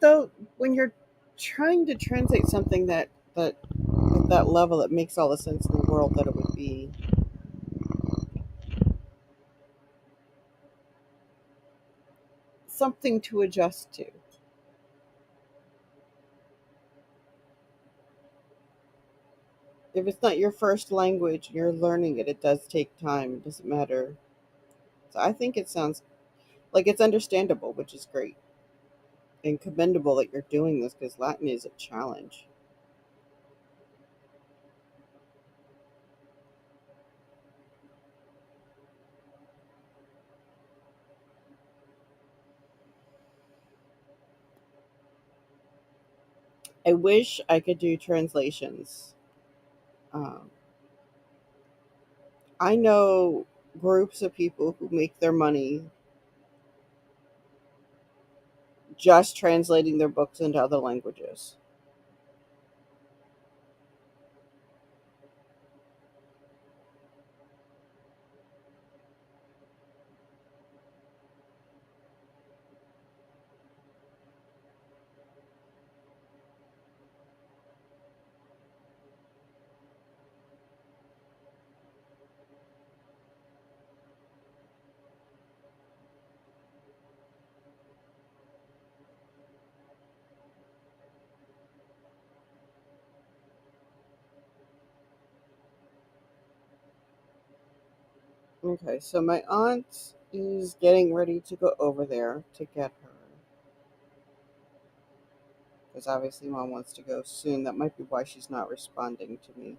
Though, when you're trying to translate something that at that level, it makes all the sense in the world that it would be something to adjust to. If it's not your first language and you're learning it, it does take time. It doesn't matter. So I think it sounds like it's understandable, which is great and commendable that you're doing this because Latin is a challenge. I wish I could do translations. Um, I know groups of people who make their money just translating their books into other languages. Okay, so my aunt is getting ready to go over there to get her because obviously mom wants to go soon. That might be why she's not responding to me.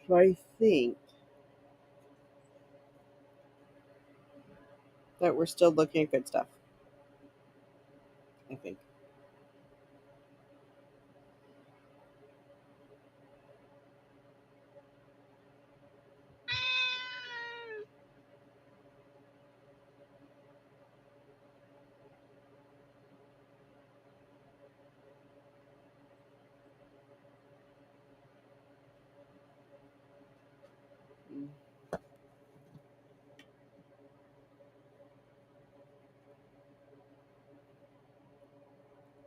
So I think that we're still looking at good stuff. I think. Mm.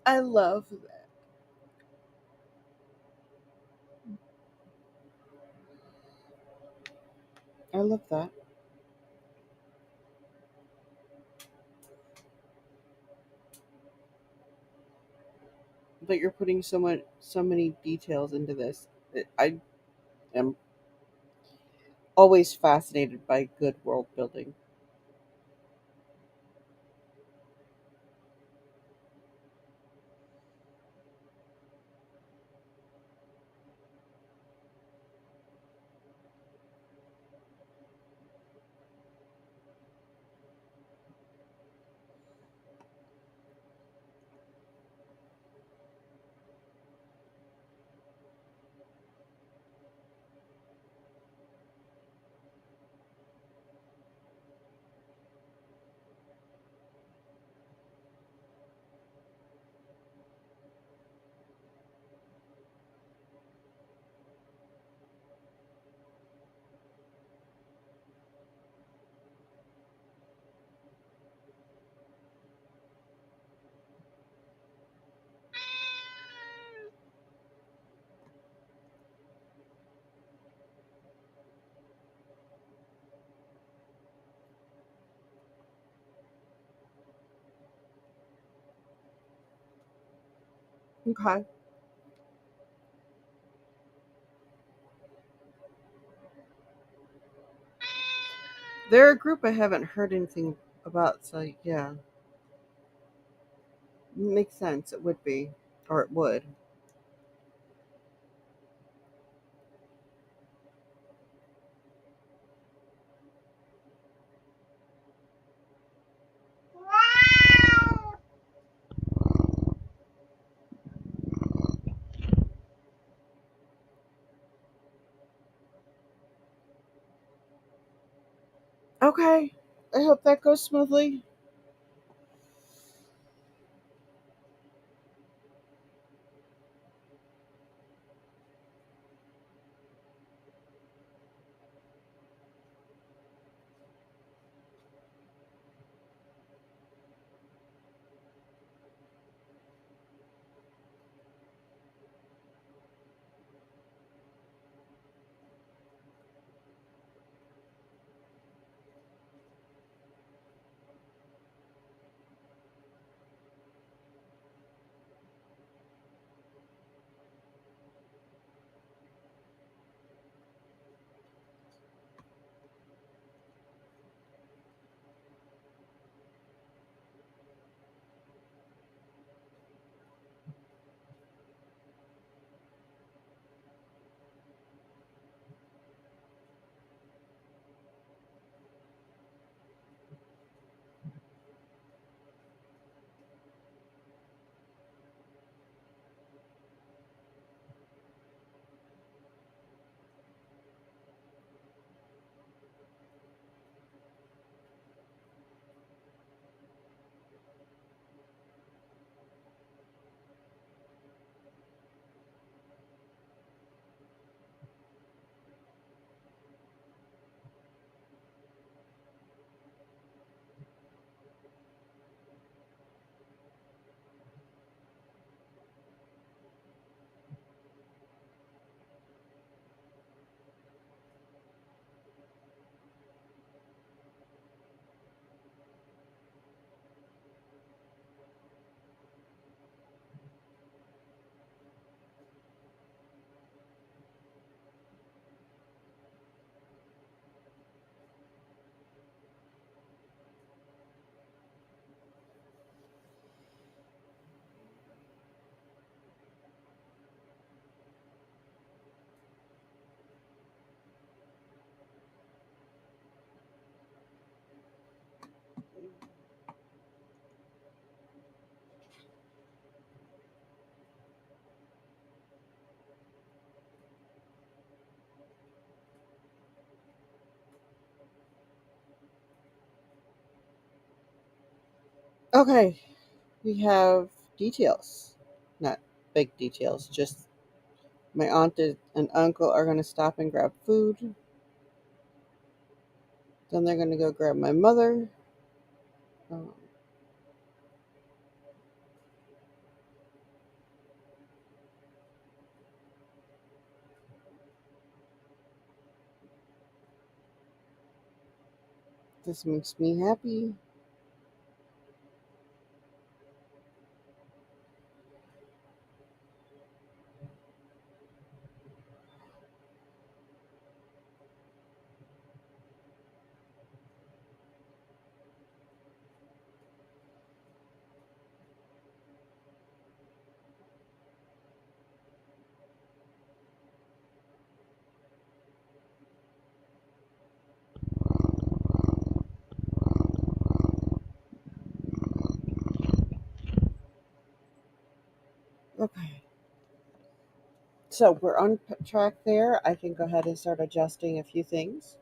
I love that. I love that. But you're putting so many details into this. I am always fascinated by good world building. Okay. They're a group I haven't heard anything about, so yeah, makes sense. It would be, or it would. Okay. I hope that goes smoothly. Okay, we have details. Not big details, just my aunt and uncle are going to stop and grab food. Then they're going to go grab my mother. Um, this makes me happy. Okay, so we're on track there. I can go ahead and start adjusting a few things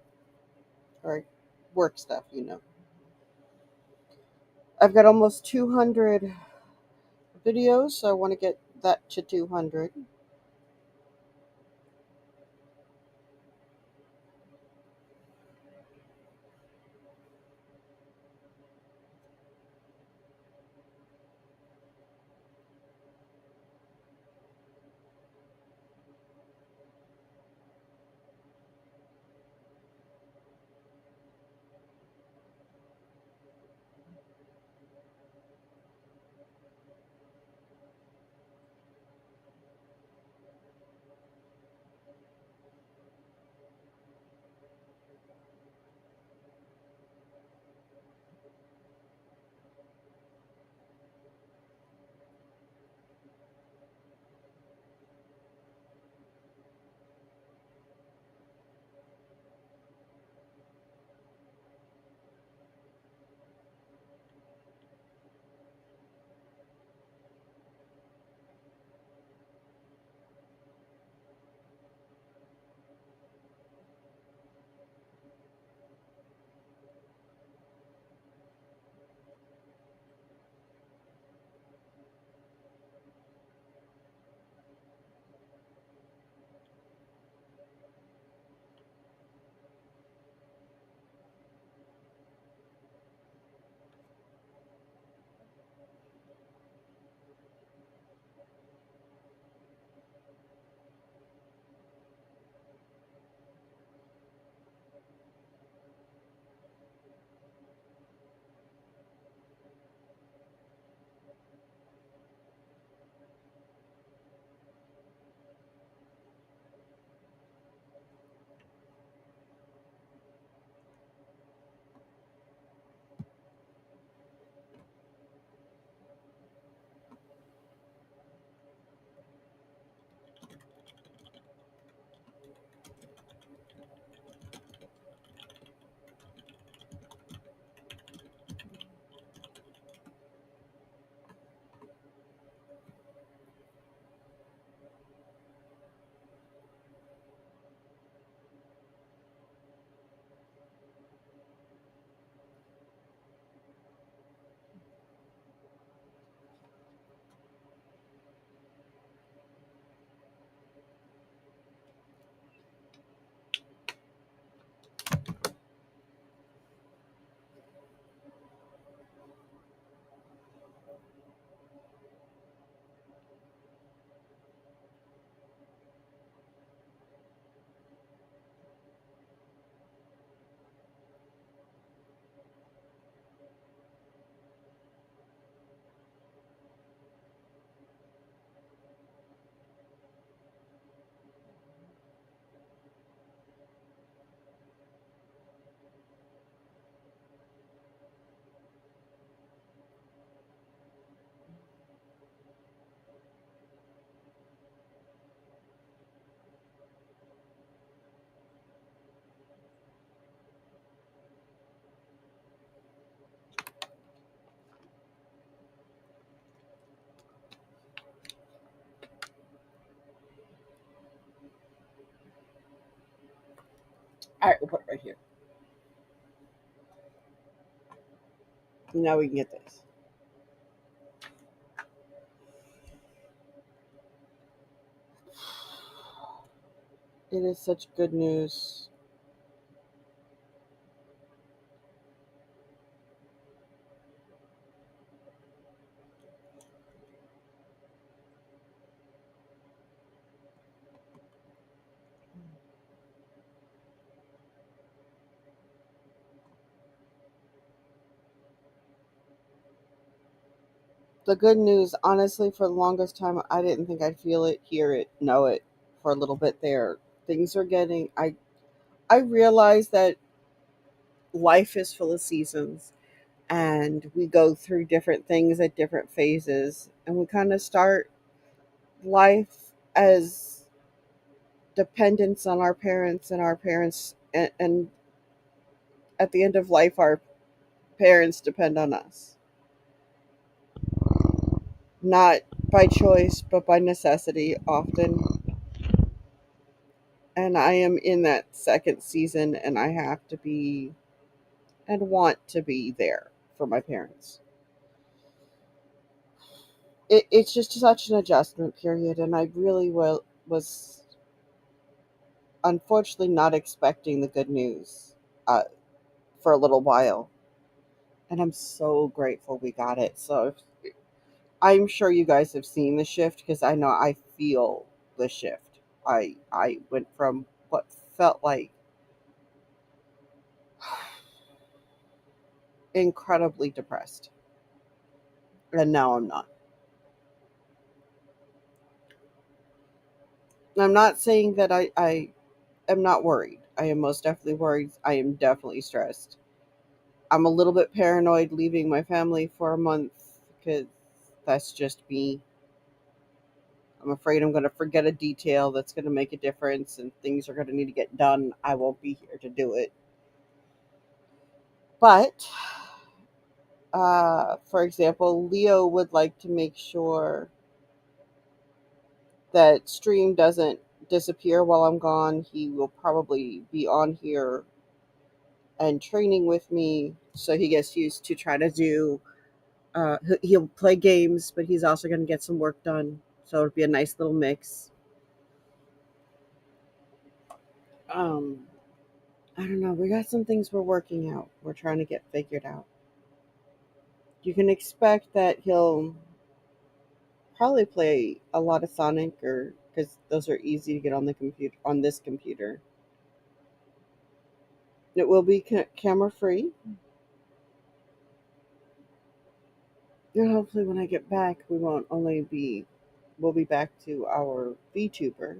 or work stuff, you know. I've got almost 200 videos, so I want to get that to 200. All right, we'll put it right here. Now we can get this. It is such good news. The good news, honestly, for the longest time, I didn't think I'd feel it, hear it, know it for a little bit there. Things are getting, I realize that life is full of seasons and we go through different things at different phases, and we kind of start life as dependence on our parents, and our parents, and at the end of life, our parents depend on us, not by choice, but by necessity often. And I am in that second season, and I have to be and want to be there for my parents. It's just such an adjustment period, and I really was unfortunately not expecting the good news uh, for a little while, and I'm so grateful we got it. So I'm sure you guys have seen the shift, because I know I feel the shift. I went from what felt like incredibly depressed, and now I'm not. I'm not saying that I am not worried. I am most definitely worried. I am definitely stressed. I'm a little bit paranoid leaving my family for a month, because that's just me. I'm afraid I'm going to forget a detail that's going to make a difference, and things are going to need to get done. I won't be here to do it. But, for example, Leo would like to make sure that Stream doesn't disappear while I'm gone. He will probably be on here and training with me, so he gets used to trying to do. He'll play games, but he's also going to get some work done. So it'll be a nice little mix. Um, I don't know. We got some things we're working out. We're trying to get figured out. You can expect that he'll probably play a lot of Sonic, or because those are easy to get on the computer on this computer. It will be camera free, and hopefully when I get back, we won't only be we'll be back to our VTuber.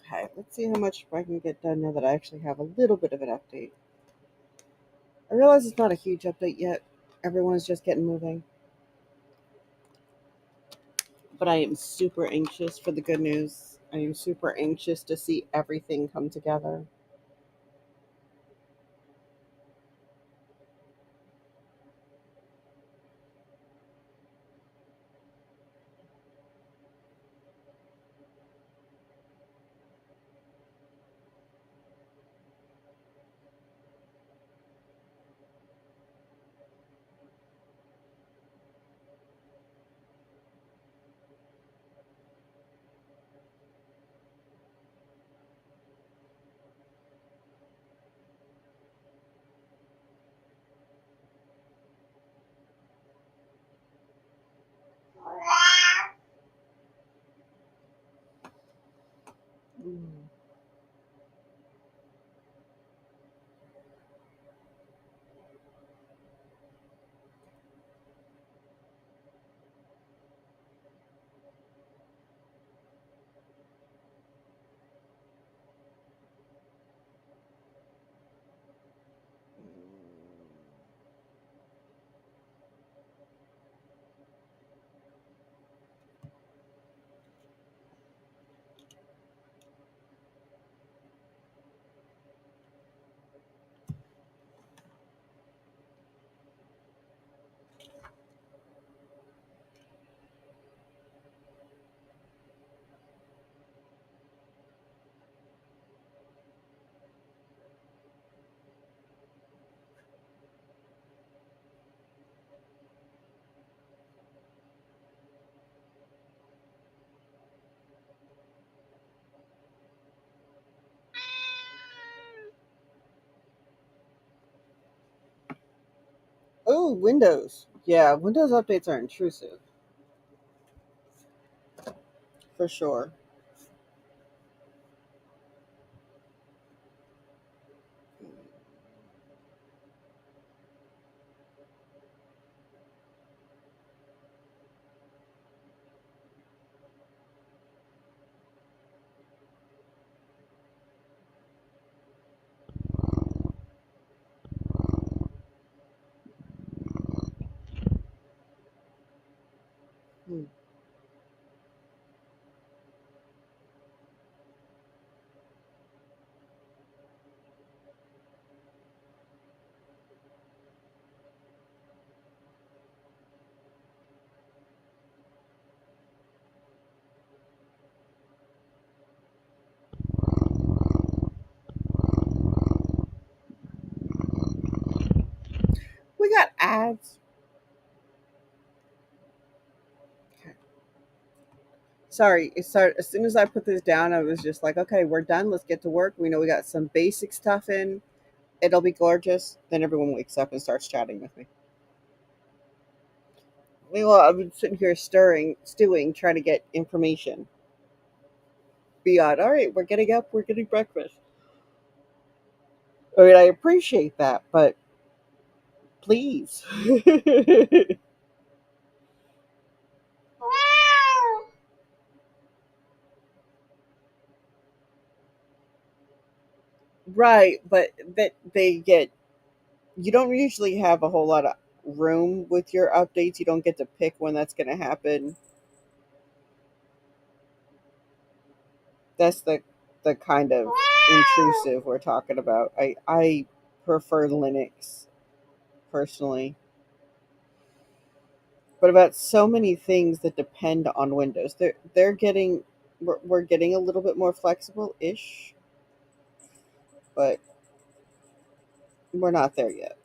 Okay, let's see how much I can get done now that I actually have a little bit of an update. I realize it's not a huge update yet. Everyone's just getting moving. But I am super anxious for the good news. I am super anxious to see everything come together. Mm. Oh, Windows. Yeah, Windows updates are intrusive for sure. Hmm. We got ads. Sorry, as soon as I put this down, I was just like, okay, we're done. Let's get to work. We know we got some basic stuff in. It'll be gorgeous. Then everyone wakes up and starts chatting with me. Meanwhile, I've been sitting here stewing, trying to get information beyond. All right, we're getting up. We're getting breakfast. I mean, I appreciate that, but please. Right, but that they get you don't usually have a whole lot of room with your updates. You don't get to pick when that's going to happen. That's the kind of intrusive we're talking about. I prefer Linux personally, but about so many things that depend on Windows, they're getting we're getting a little bit more flexible ish, but we're not there yet.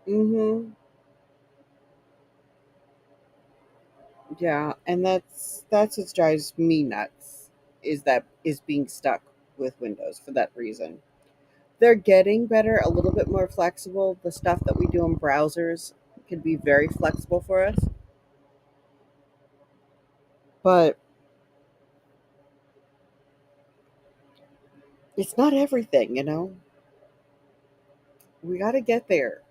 Mm-hmm. Yeah, and that's what drives me nuts. Is being stuck with Windows for that reason. They're getting better, a little bit more flexible. The stuff that we do in browsers can be very flexible for us, but it's not everything. We got to get there,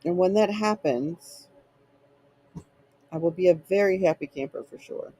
and when that happens, I will be a very happy camper for sure.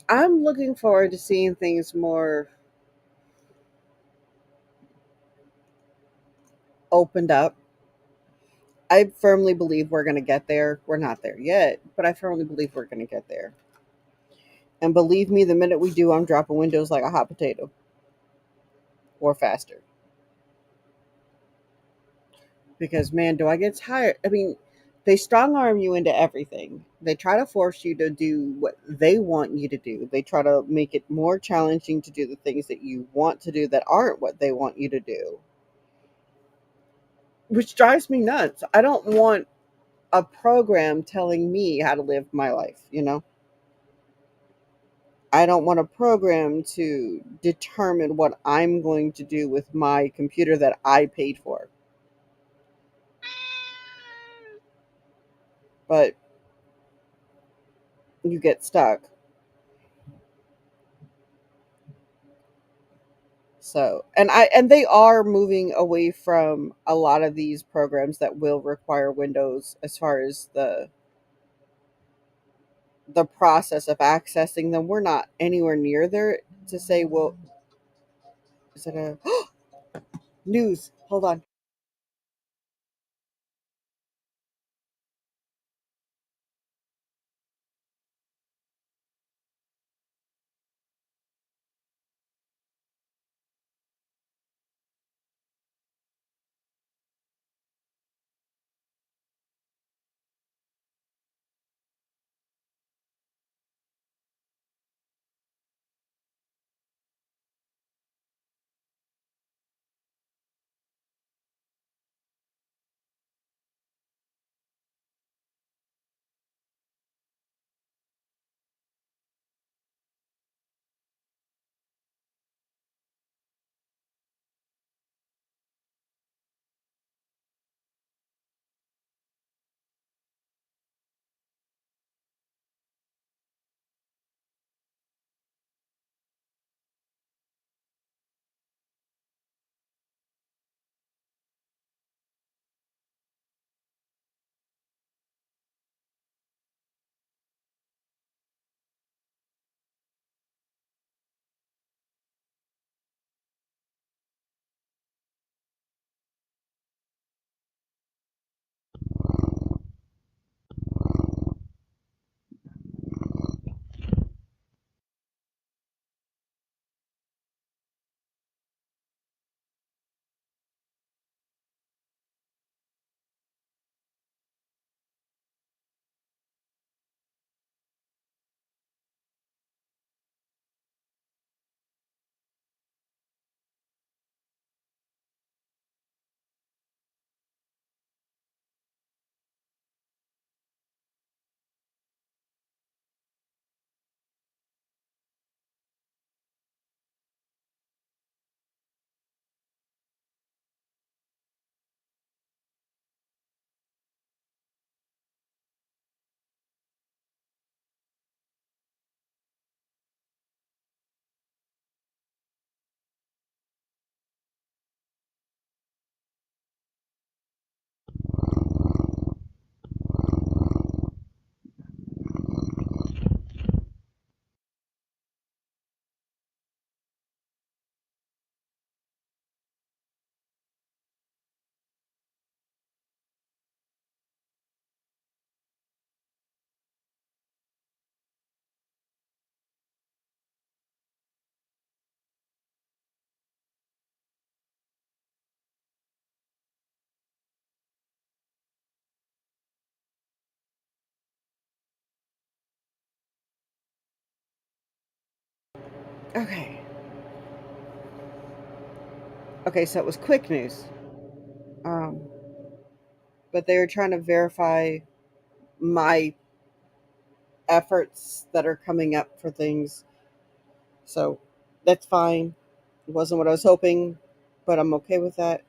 I'm looking forward to seeing things more opened up. I firmly believe we're going to get there. We're not there yet, but I firmly believe we're going to get there. And believe me, the minute we do, I'm dropping Windows like a hot potato or faster. Because, man, do I get tired. I mean, they strong arm you into everything. They try to force you to do what they want you to do. They try to make it more challenging to do the things that you want to do that aren't what they want you to do, which drives me nuts. I don't want a program telling me how to live my life. I don't want a program to determine what I'm going to do with my computer that I paid for. But you get stuck. So, and they are moving away from a lot of these programs that will require Windows as far as the process of accessing them. We're not anywhere near there to say, well, is it a news? Hold on. Okay. Okay, so it was quick news. Um, but they were trying to verify my efforts that are coming up for things. So that's fine. It wasn't what I was hoping, but I'm okay with that.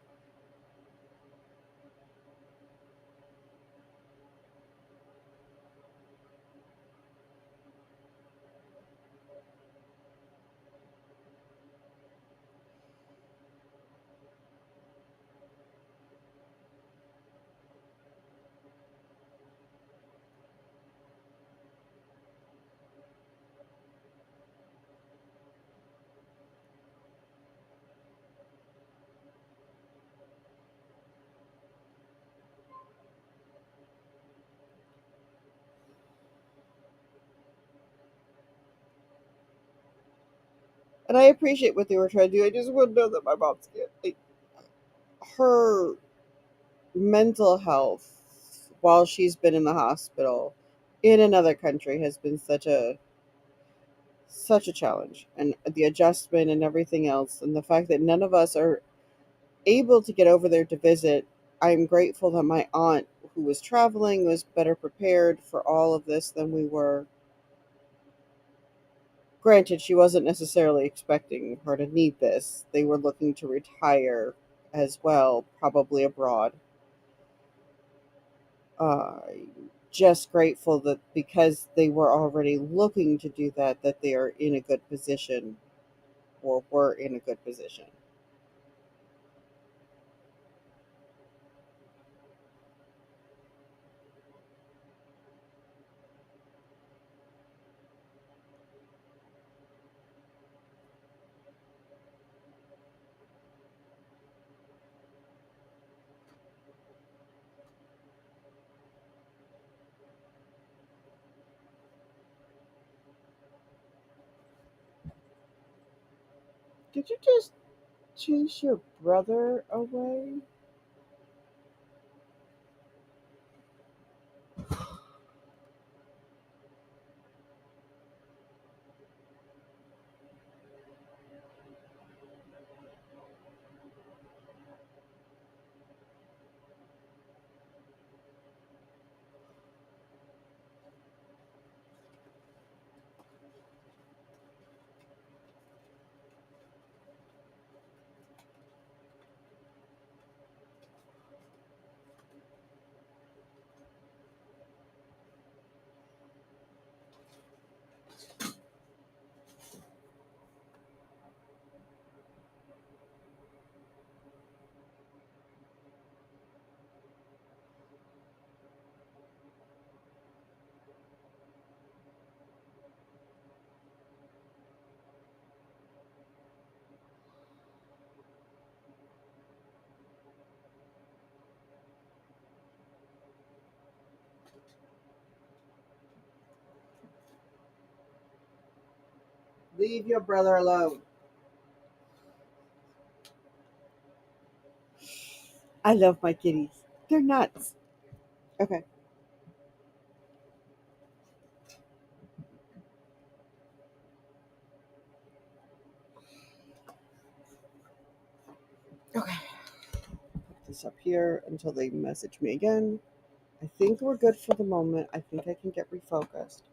And I appreciate what they were trying to do. I just want to know that my mom's good. Like, her mental health while she's been in the hospital in another country has been such a challenge, and the adjustment and everything else, and the fact that none of us are able to get over there to visit. I'm grateful that my aunt, who was traveling, was better prepared for all of this than we were. Granted, she wasn't necessarily expecting her to need this. They were looking to retire as well, probably abroad. uh, just grateful that because they were already looking to do that, that they are in a good position, or were in a good position. Did you just chase your brother away? Leave your brother alone. I love my kitties. They're nuts. Okay. Okay. Put this up here until they message me again. I think we're good for the moment. I think I can get refocused.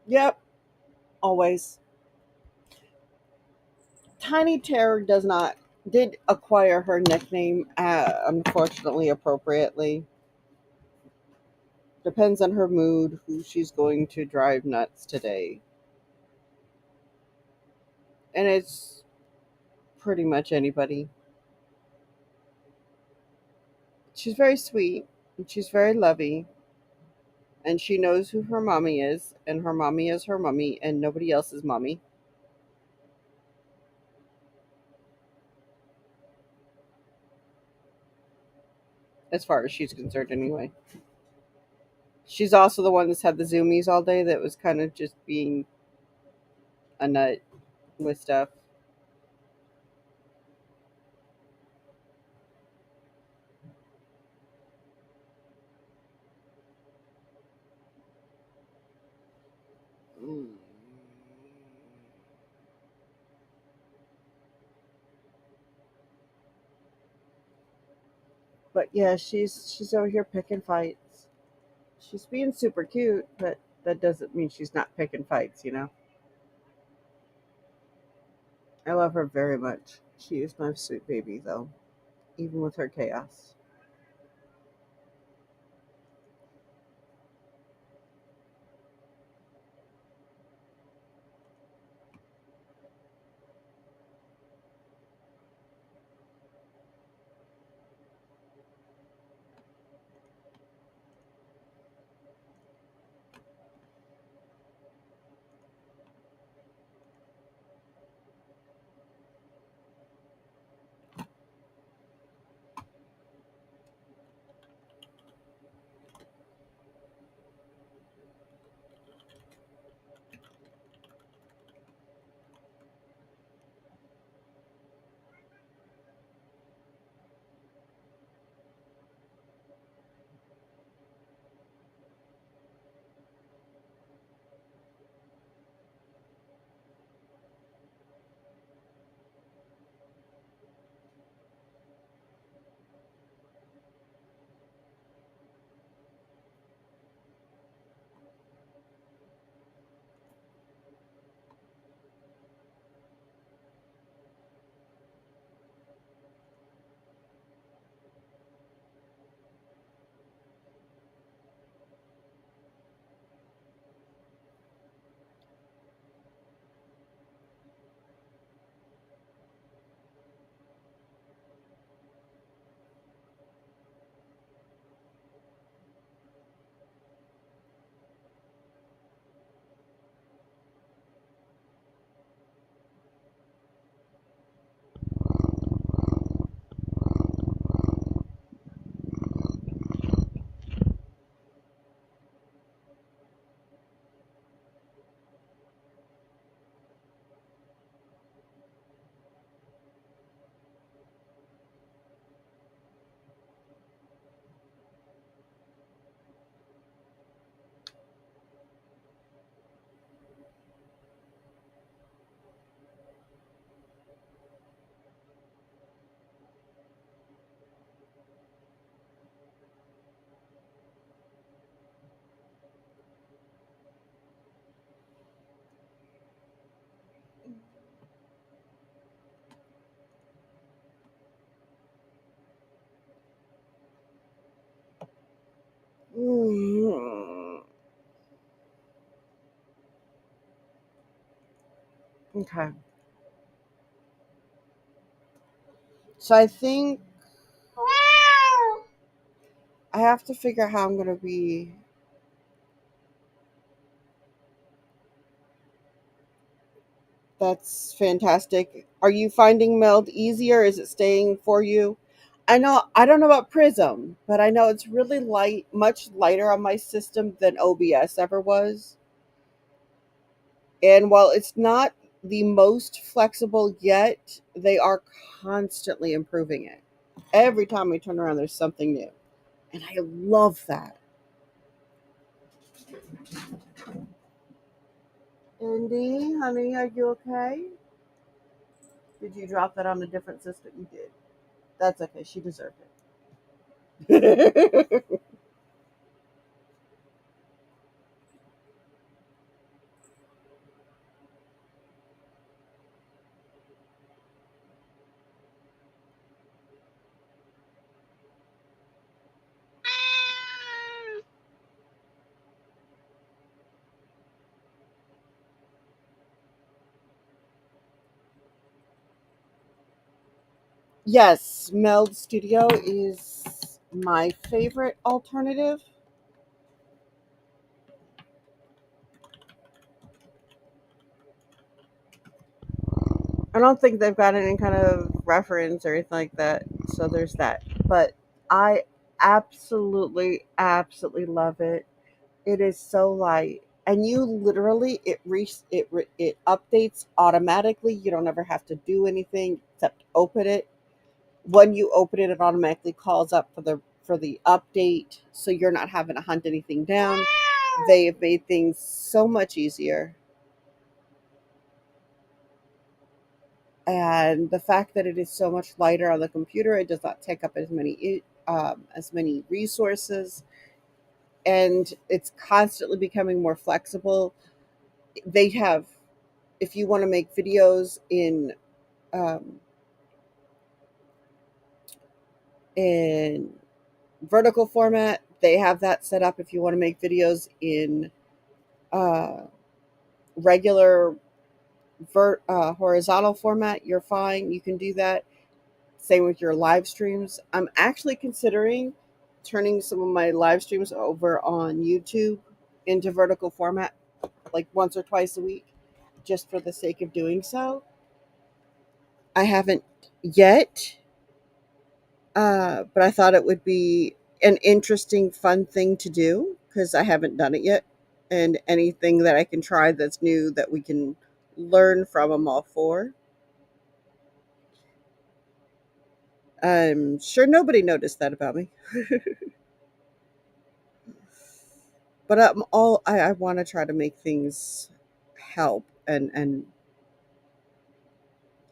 Yep, always. Tiny Terror does not did acquire her nickname, unfortunately appropriately. Depends on her mood, who she's going to drive nuts today. And it's pretty much anybody. She's very sweet and she's very lovey and she knows who her mommy is and her mommy is her mommy and nobody else's mommy as far as she's concerned anyway. She's also the one that's had the zoomies all day that was kind of just being a nut with stuff. Mm. But yeah, she's over here picking fights. She's being super cute, but that doesn't mean she's not picking fights, you know? I love her very much. She is my sweet baby, though, even with her chaos. Mm. Okay. So I think I have to figure out how I'm going to be. That's fantastic. Are you finding Meld easier? Is it staying for you? I know I don't know about Prism, but I know it's really light, much lighter on my system than OBS ever was. And while it's not the most flexible yet, they are constantly improving it. Every time we turn around, there's something new. And I love that. Indy, honey, are you okay? Did you drop that on a different system? You did. That's okay. She deserved it. Yes, Meld Studio is my favorite alternative. I don't think they've got any kind of reference or anything like that, so there's that. But I absolutely love it. It is so light, and you literally it updates automatically. You don't ever have to do anything except open it. When you open it, it automatically calls up for the update, so you're not having to hunt anything down. They have made things so much easier, and the fact that it is so much lighter on the computer, it does not take up as many resources, and it's constantly becoming more flexible. They have, if you want to make videos um, in vertical format, they have that set up. If you want to make videos in uh, regular horizontal format, you're fine. You can do that. Same with your live streams. I'm actually considering turning some of my live streams over on YouTube into vertical format, like once or twice a week, just for the sake of doing so. I haven't yet, but I thought it would be an interesting, fun thing to do because I haven't done it yet. And anything that I can try that's new that we can learn from, I'm all for. I'm sure nobody noticed that about me, but I want to try to make things help and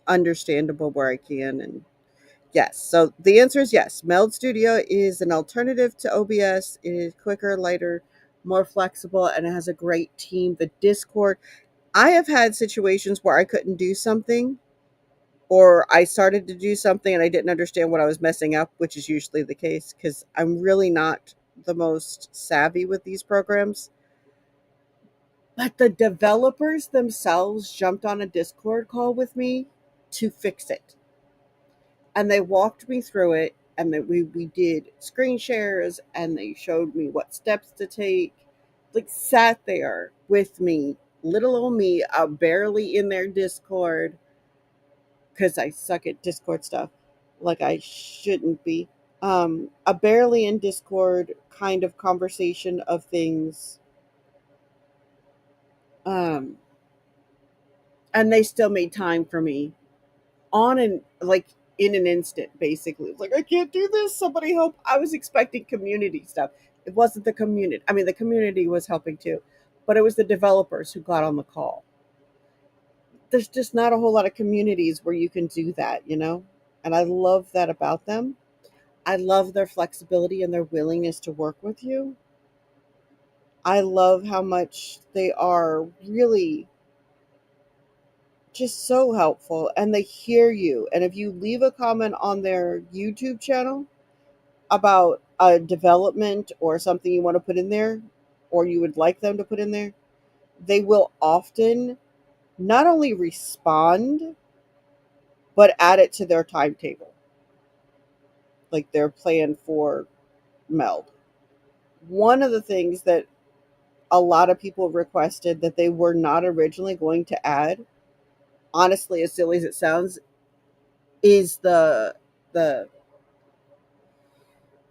understandable where I can. And yes, so the answer is yes. Meld Studio is an alternative to OBS. It is quicker, lighter, more flexible, and it has a great team. The Discord, I have had situations where I couldn't do something, or I started to do something and I didn't understand what I was messing up, which is usually the case because I'm really not the most savvy with these programs. But the developers themselves jumped on a Discord call with me to fix it. And they walked me through it, and then we did screen shares, and they showed me what steps to take. Like, sat there with me, little old me, barely in their Discord because I suck at Discord stuff like I shouldn't be. A barely in Discord kind of conversation of things. Um, and they still made time for me on and like in an instant, basically. It's like, I can't do this. Somebody help. I was expecting community stuff. It wasn't the community. I mean, the community was helping too, but it was the developers who got on the call. There's just not a whole lot of communities where you can do that, you know? And I love that about them. I love their flexibility and their willingness to work with you. I love how much they are really just so helpful and they hear you. And if you leave a comment on their YouTube channel about a development or something you want to put in there or you would like them to put in there, they will often not only respond but add it to their timetable, like their plan for Meld. One of the things that a lot of people requested that they were not originally going to add, honestly, as silly as it sounds, is the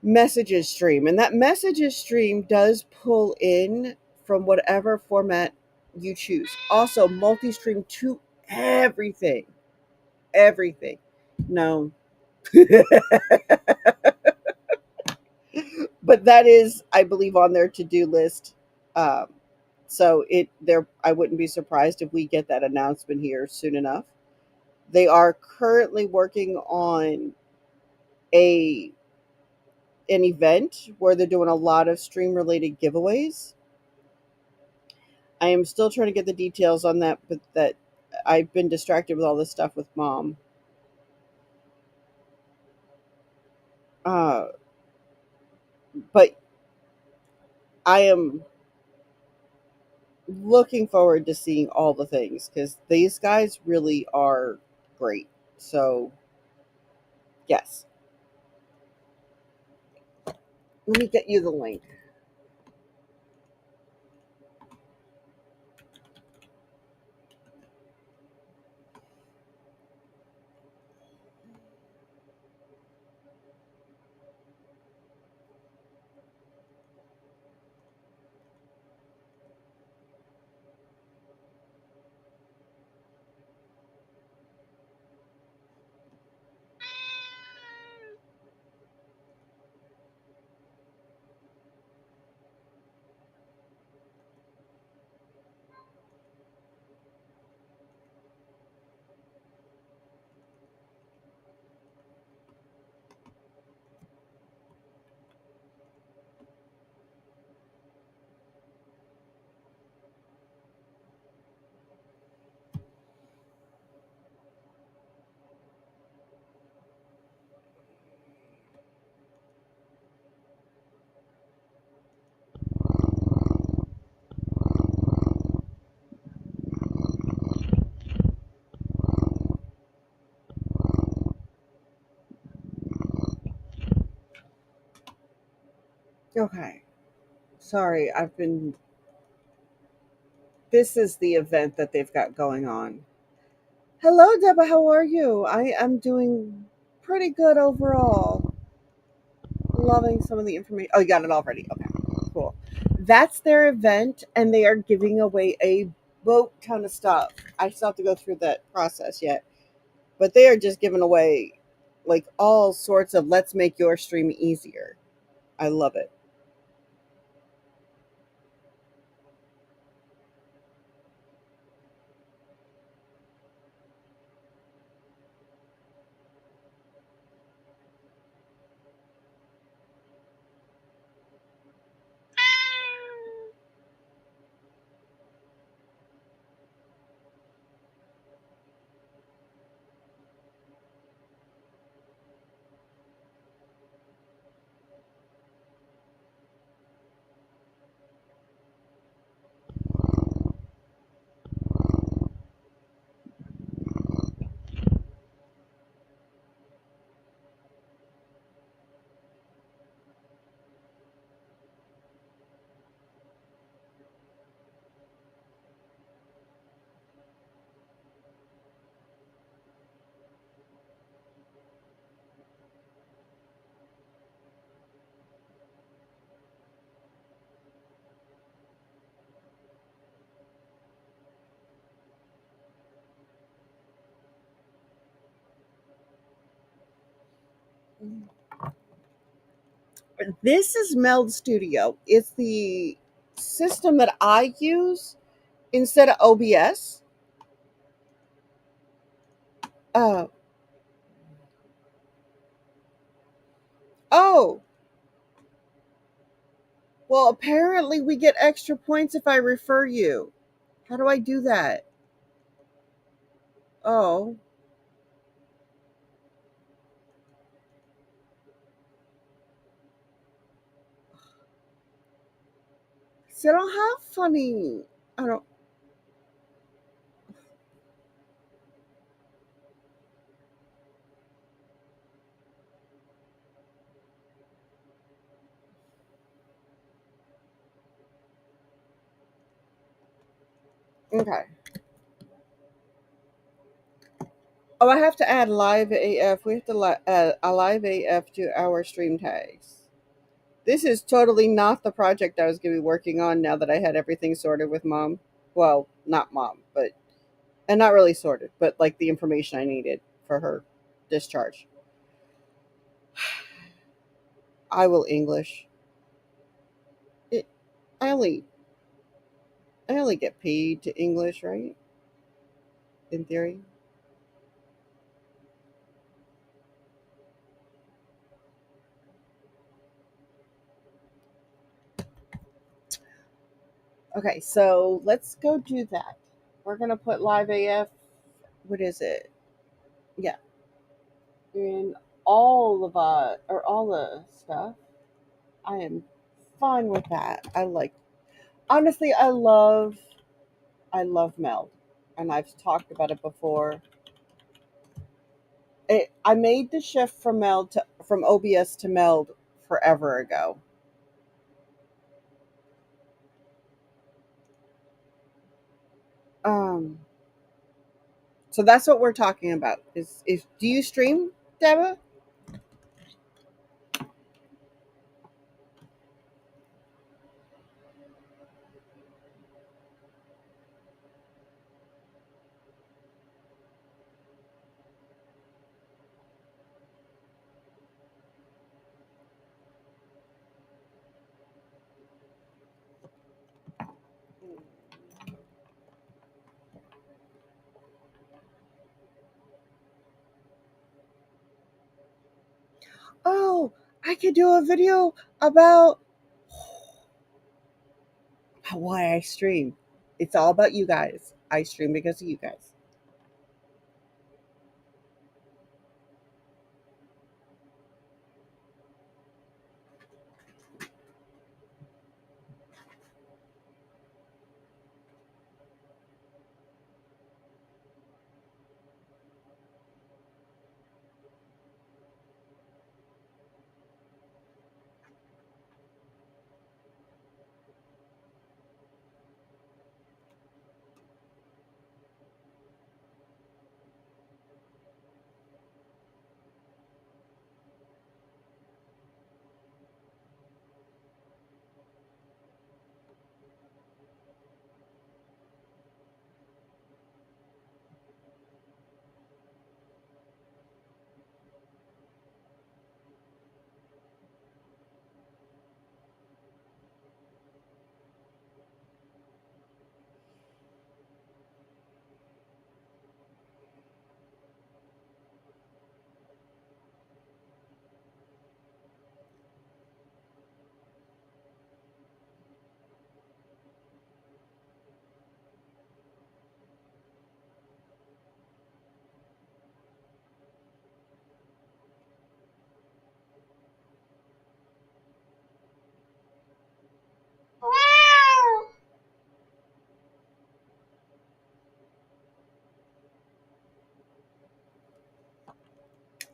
messages stream. And that messages stream does pull in from whatever format you choose. Also, multi-stream to everything. Everything. No. But that is, I believe, on their to-do list. Um, so it there I wouldn't be surprised if we get that announcement here soon enough. They are currently working on a an event where they're doing a lot of stream related giveaways. I am still trying to get the details on that, but that I've been distracted with all this stuff with mom. Uh, but I am looking forward to seeing all the things because these guys really are great. So Yes. Let me get you the link. Okay. Sorry, I've been. This is the event that they've got going on. Hello, Deborah. How are you? I am doing pretty good overall. Loving some of the information. Oh, you got it already. Okay, cool. That's their event, and they are giving away a boat ton of stuff. I still have to go through that process yet, but they are just giving away like all sorts of let's make your stream easier. I love it. This is Meld Studio. It's the system that I use instead of OBS. Uh, oh, well, apparently we get extra points if I refer you. How do I do that? Oh, see, I don't have funny. I don't. Okay. Oh, I have to add live AF. We have to add a live AF to our stream tags. This is totally not the project I was going to be working on now that I had everything sorted with mom. Well, not mom, but and not really sorted, but like the information I needed for her discharge. I will English. It, I only I only get paid to English, right? In theory. Okay, so let's go do that. We're gonna put live AF. What is it? Yeah, in all of or all the stuff. I am fine with that. I like honestly. I love Meld, and I've talked about it before. I made the shift from OBS to Meld forever ago. Um, so that's what we're talking about. Is do you stream, Deba? Oh, I could do a video about why I stream. It's all about you guys. I stream because of you guys.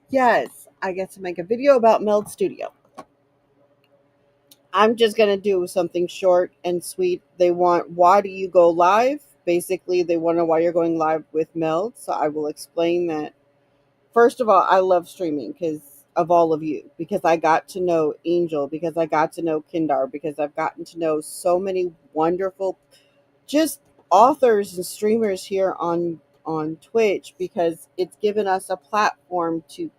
Yes, I get to make a video about Meld Studio. I'm just going to do something short and sweet. They want, why do you go live? Basically, they want to know why you're going live with Meld. So I will explain that. First of all, I love streaming because of all of you, because I got to know Angel, because I got to know Kindar, because I've gotten to know so many wonderful just authors and streamers here on Twitch, because it's given us a platform to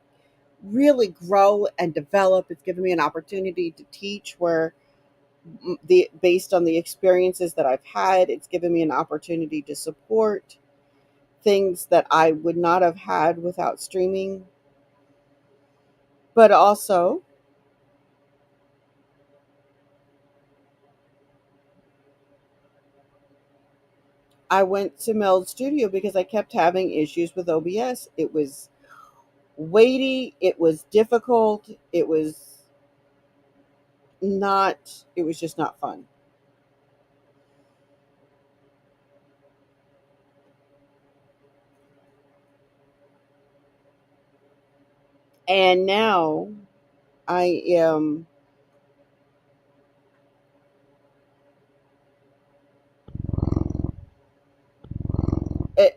really grow and develop. It's given me an opportunity to teach where the based on the experiences that I've had, it's given me an opportunity to support things that I would not have had without streaming. But also, I went to Meld Studio because I kept having issues with OBS. It was weighty, it was difficult, it was just not fun. And now I am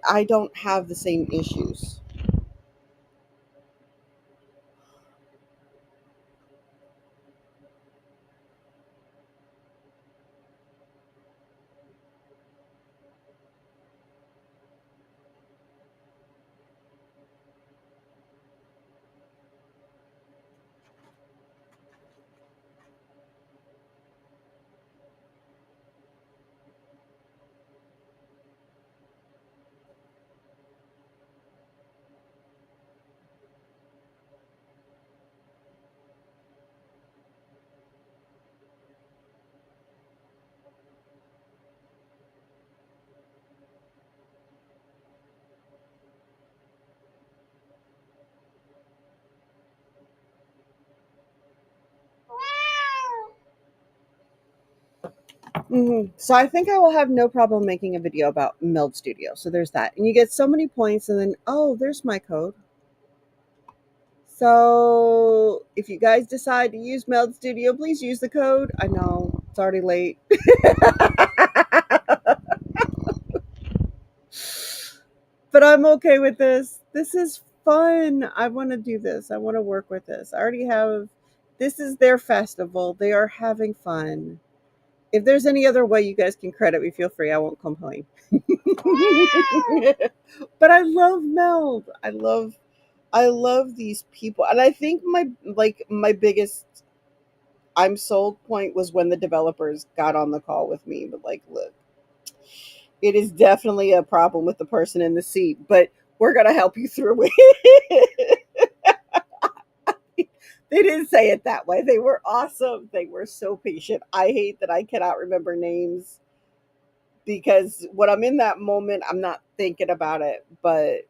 I don't have the same issues. So I think I will have no problem making a video about Meld Studio. So there's that. And you get so many points, and then, oh, there's my code. So if you guys decide to use Meld Studio, please use the code. I know it's already late. But I'm okay with this. This is fun. I want to do this. I want to work with this. I already have. This is their festival. They are having fun. If there's any other way you guys can credit me, feel free. I won't complain. But I love Meld. I love these people. And I think my biggest I'm sold point was when the developers got on the call with me. But like, look, it is definitely a problem with the person in the seat, but we're gonna help you through it. They didn't say it that way. They were awesome. They were so patient. I hate that I cannot remember names because when I'm in that moment, I'm not thinking about it. But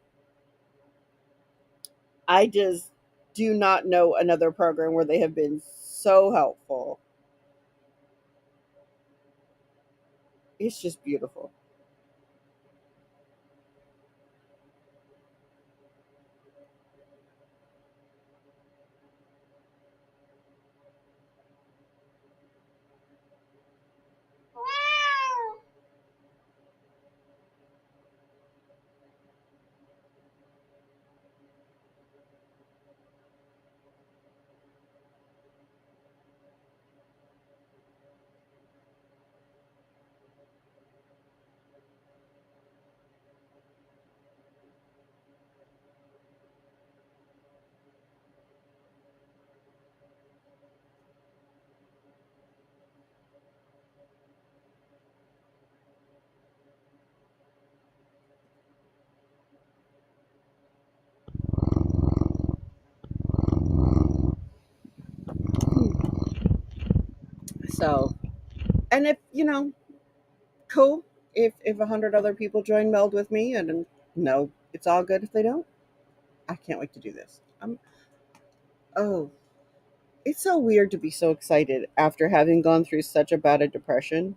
I just do not know another program where they have been so helpful. It's just beautiful. So, and if cool. If 100 other people join Meld with me, and no, it's all good if they don't. I can't wait to do this. Oh, it's so weird to be so excited after having gone through such a bout of depression.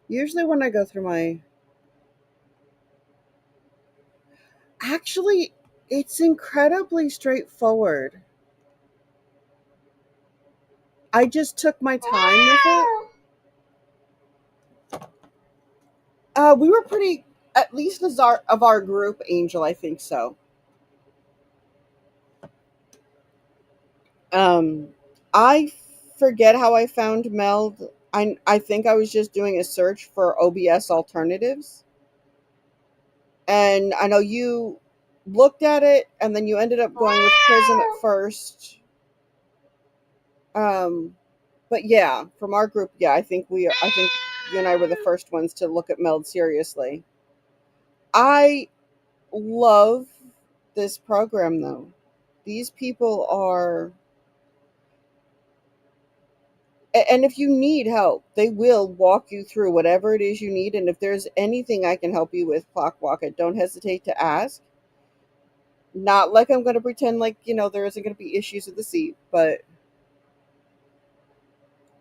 Usually, when I go through my. Actually, it's incredibly straightforward. I just took my time with it. We were pretty, at least as our group, Angel, I think so. Um, I forget how I found Meld. I think I was just doing a search for OBS alternatives, and I know you looked at it, and then you ended up going with Prism at first. Um, but yeah, from our group, yeah, I think you and I were the first ones to look at Meld seriously. I love this program though. These people are, and if you need help, they will walk you through whatever it is you need. And if there's anything I can help you with, Clockwalk it, don't hesitate to ask. Not like I'm going to pretend like there isn't going to be issues with the seat, but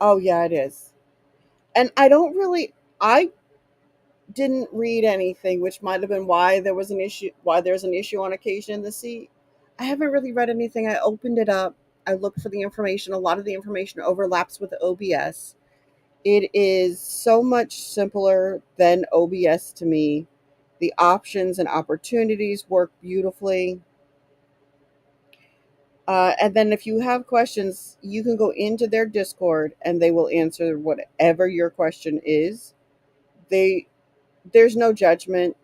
oh yeah, it is. And I didn't read anything, which might have been why there's an issue on occasion in the seat. I haven't really read anything. I opened it up. I looked for the information. A lot of the information overlaps with the OBS. It is so much simpler than OBS to me. The options and opportunities work beautifully. And then if you have questions, you can go into their Discord and they will answer whatever your question is. They There's no judgment.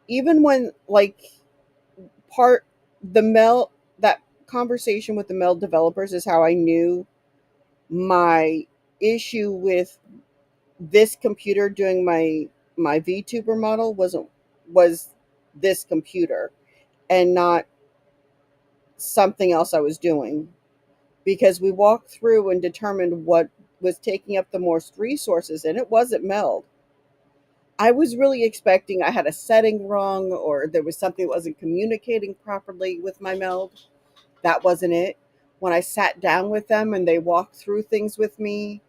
Even when part the Mel that conversation with the Mel developers is how I knew my issue with this computer doing my VTuber model was this computer and not something else I was doing, because we walked through and determined was taking up the most resources, and it wasn't Meld. I was really expecting I had a setting wrong or there was something that wasn't communicating properly with my Meld. That wasn't it. When I sat down with them and they walked through things with me,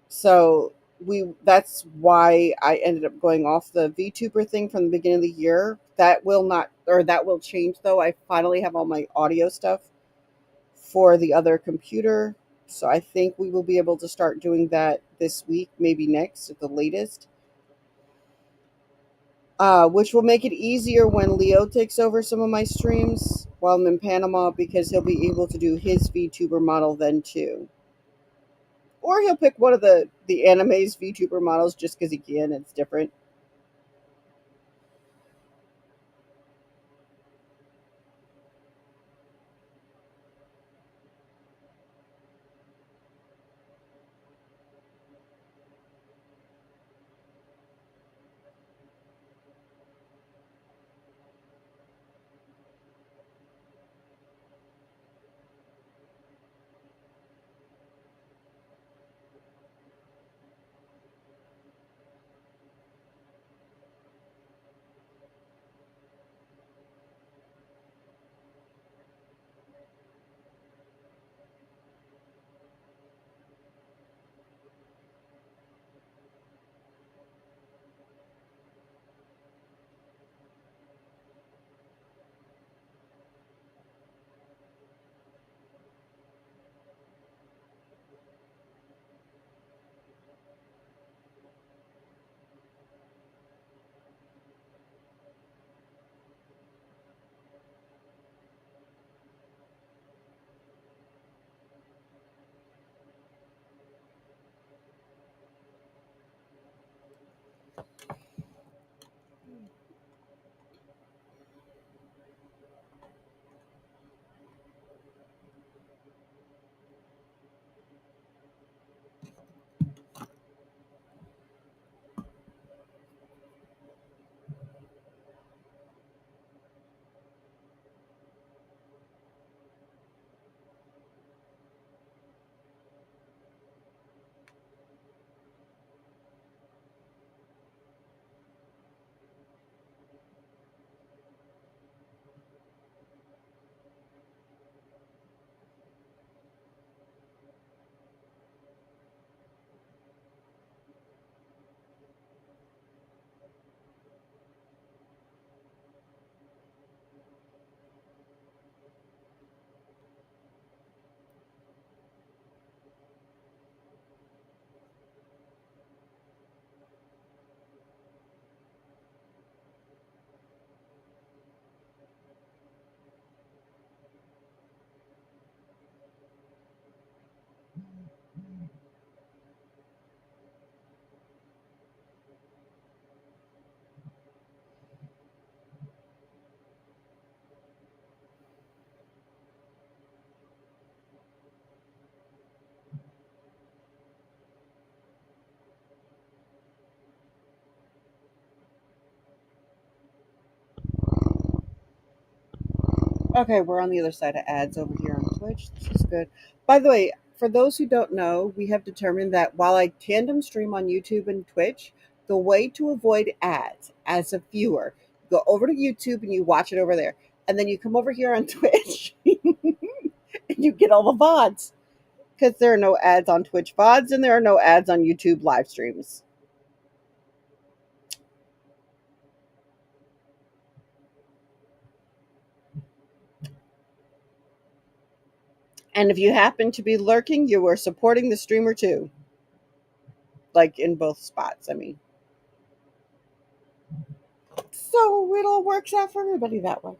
so we that's why I ended up going off the VTuber thing from the beginning of the year. That will not, or that will change though. I finally have all my audio stuff for the other computer. So I think we will be able to start doing that this week, maybe next at the latest. Which will make it easier when Leo takes over some of my streams while I'm in Panama because he'll be able to do his VTuber model then too. Or he'll pick one of the anime's VTuber models just because he can. It's different. Okay, we're on the other side of ads over here on Twitch. This is good. By the way, for those who don't know, we have determined that while I tandem stream on YouTube and Twitch, the way to avoid ads as a viewer, go over to YouTube and you watch it over there. And then you come over here on Twitch and you get all the VODs because there are no ads on Twitch VODs and there are no ads on YouTube live streams. And if you happen to be lurking, you are supporting the streamer too, like in both spots. I mean, so it all works out for everybody that way.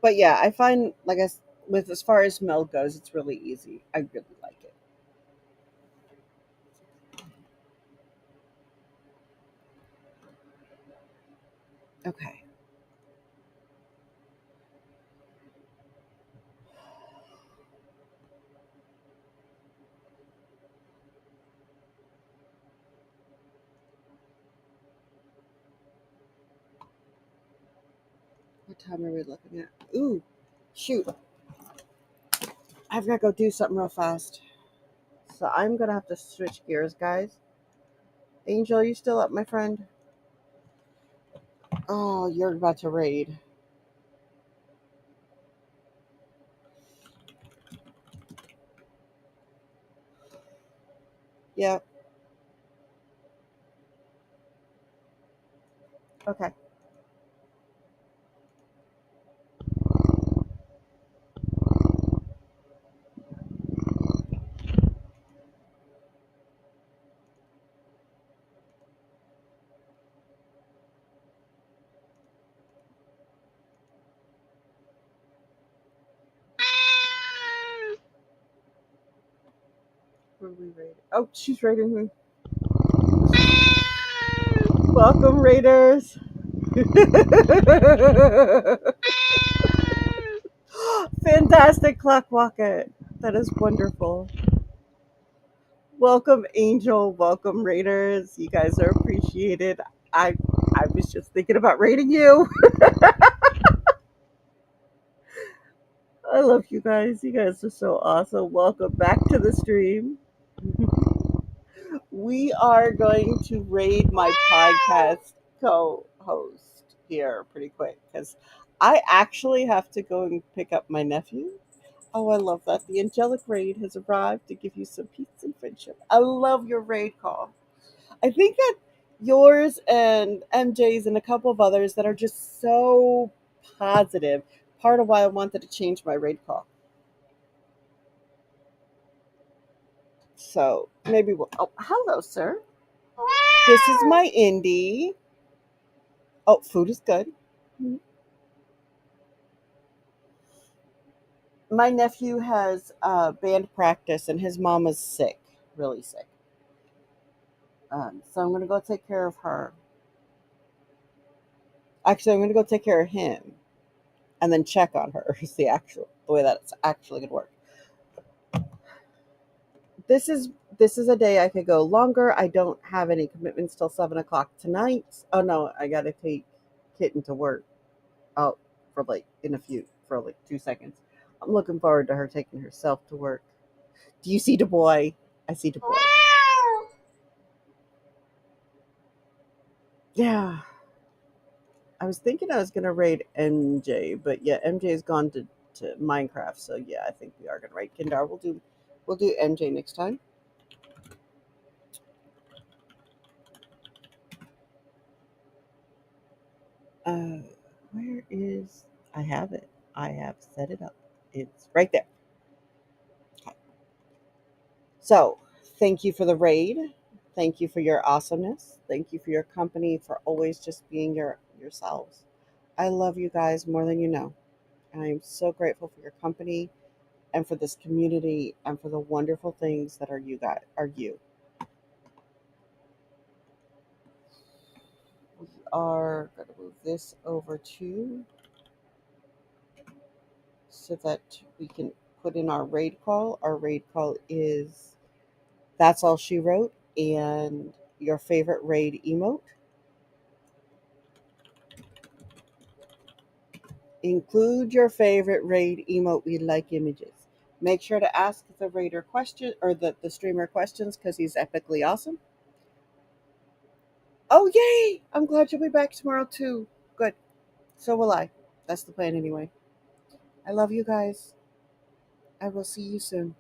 But yeah, I find like with as far as Mel goes, it's really easy. I really like it. Okay. What time are we looking at? Ooh, shoot. I've got to go do something real fast. So I'm going to have to switch gears, guys. Angel, you still up, my friend? Oh, you're about to raid. Yeah. Okay. Where are we raiding? Oh, she's raiding me. Welcome, raiders. Fantastic Clockwocket. That is wonderful. Welcome, Angel. Welcome, Raiders. You guys are appreciated. I I was just thinking about raiding you. I love you guys. You guys are so awesome. Welcome back to the stream. We are going to raid my podcast co-host here pretty quick because I actually have to go and pick up my nephew. Oh, I love that. The angelic raid has arrived to give you some peace and friendship. I love your raid call. I think that yours and MJ's and a couple of others that are just so positive. Part of why I wanted to change my raid call. So maybe we'll. Oh, hello, sir. This is my indie. Oh, food is good. My nephew has band practice and his mom is sick, really sick. So I'm going to go take care of her. Actually, I'm going to go take care of him and then check on her. Is the way that it's actually going to work. This is this is a day I could go longer. I don't have any commitments till 7 o'clock tonight. Oh no, I got to take Kitten to work. Out for like in a few for like 2 seconds. I'm looking forward to her taking herself to work. Do you see the boy? I see the boy. Yeah. I was thinking I was gonna raid MJ, but yeah, MJ's gone to Minecraft, so yeah, I think we are gonna raid Kindar. We'll do MJ next time. Uh where is I have it. I have set it up. It's right there. Okay. So thank you for the raid. Thank you for your awesomeness. Thank you for your company, for always just being yourselves. I love you guys more than you know. And I am so grateful for your company and for this community and for the wonderful things that are you. We are going to move this over to so that we can put in our raid call. Our raid call is That's All She Wrote and your favorite raid emote. Include your favorite raid emote. We like images. Make sure to ask the raider question or the streamer questions because he's epically awesome. Oh yay! I'm glad you'll be back tomorrow too. Good. So will I. That's the plan anyway. I love you guys. I will see you soon.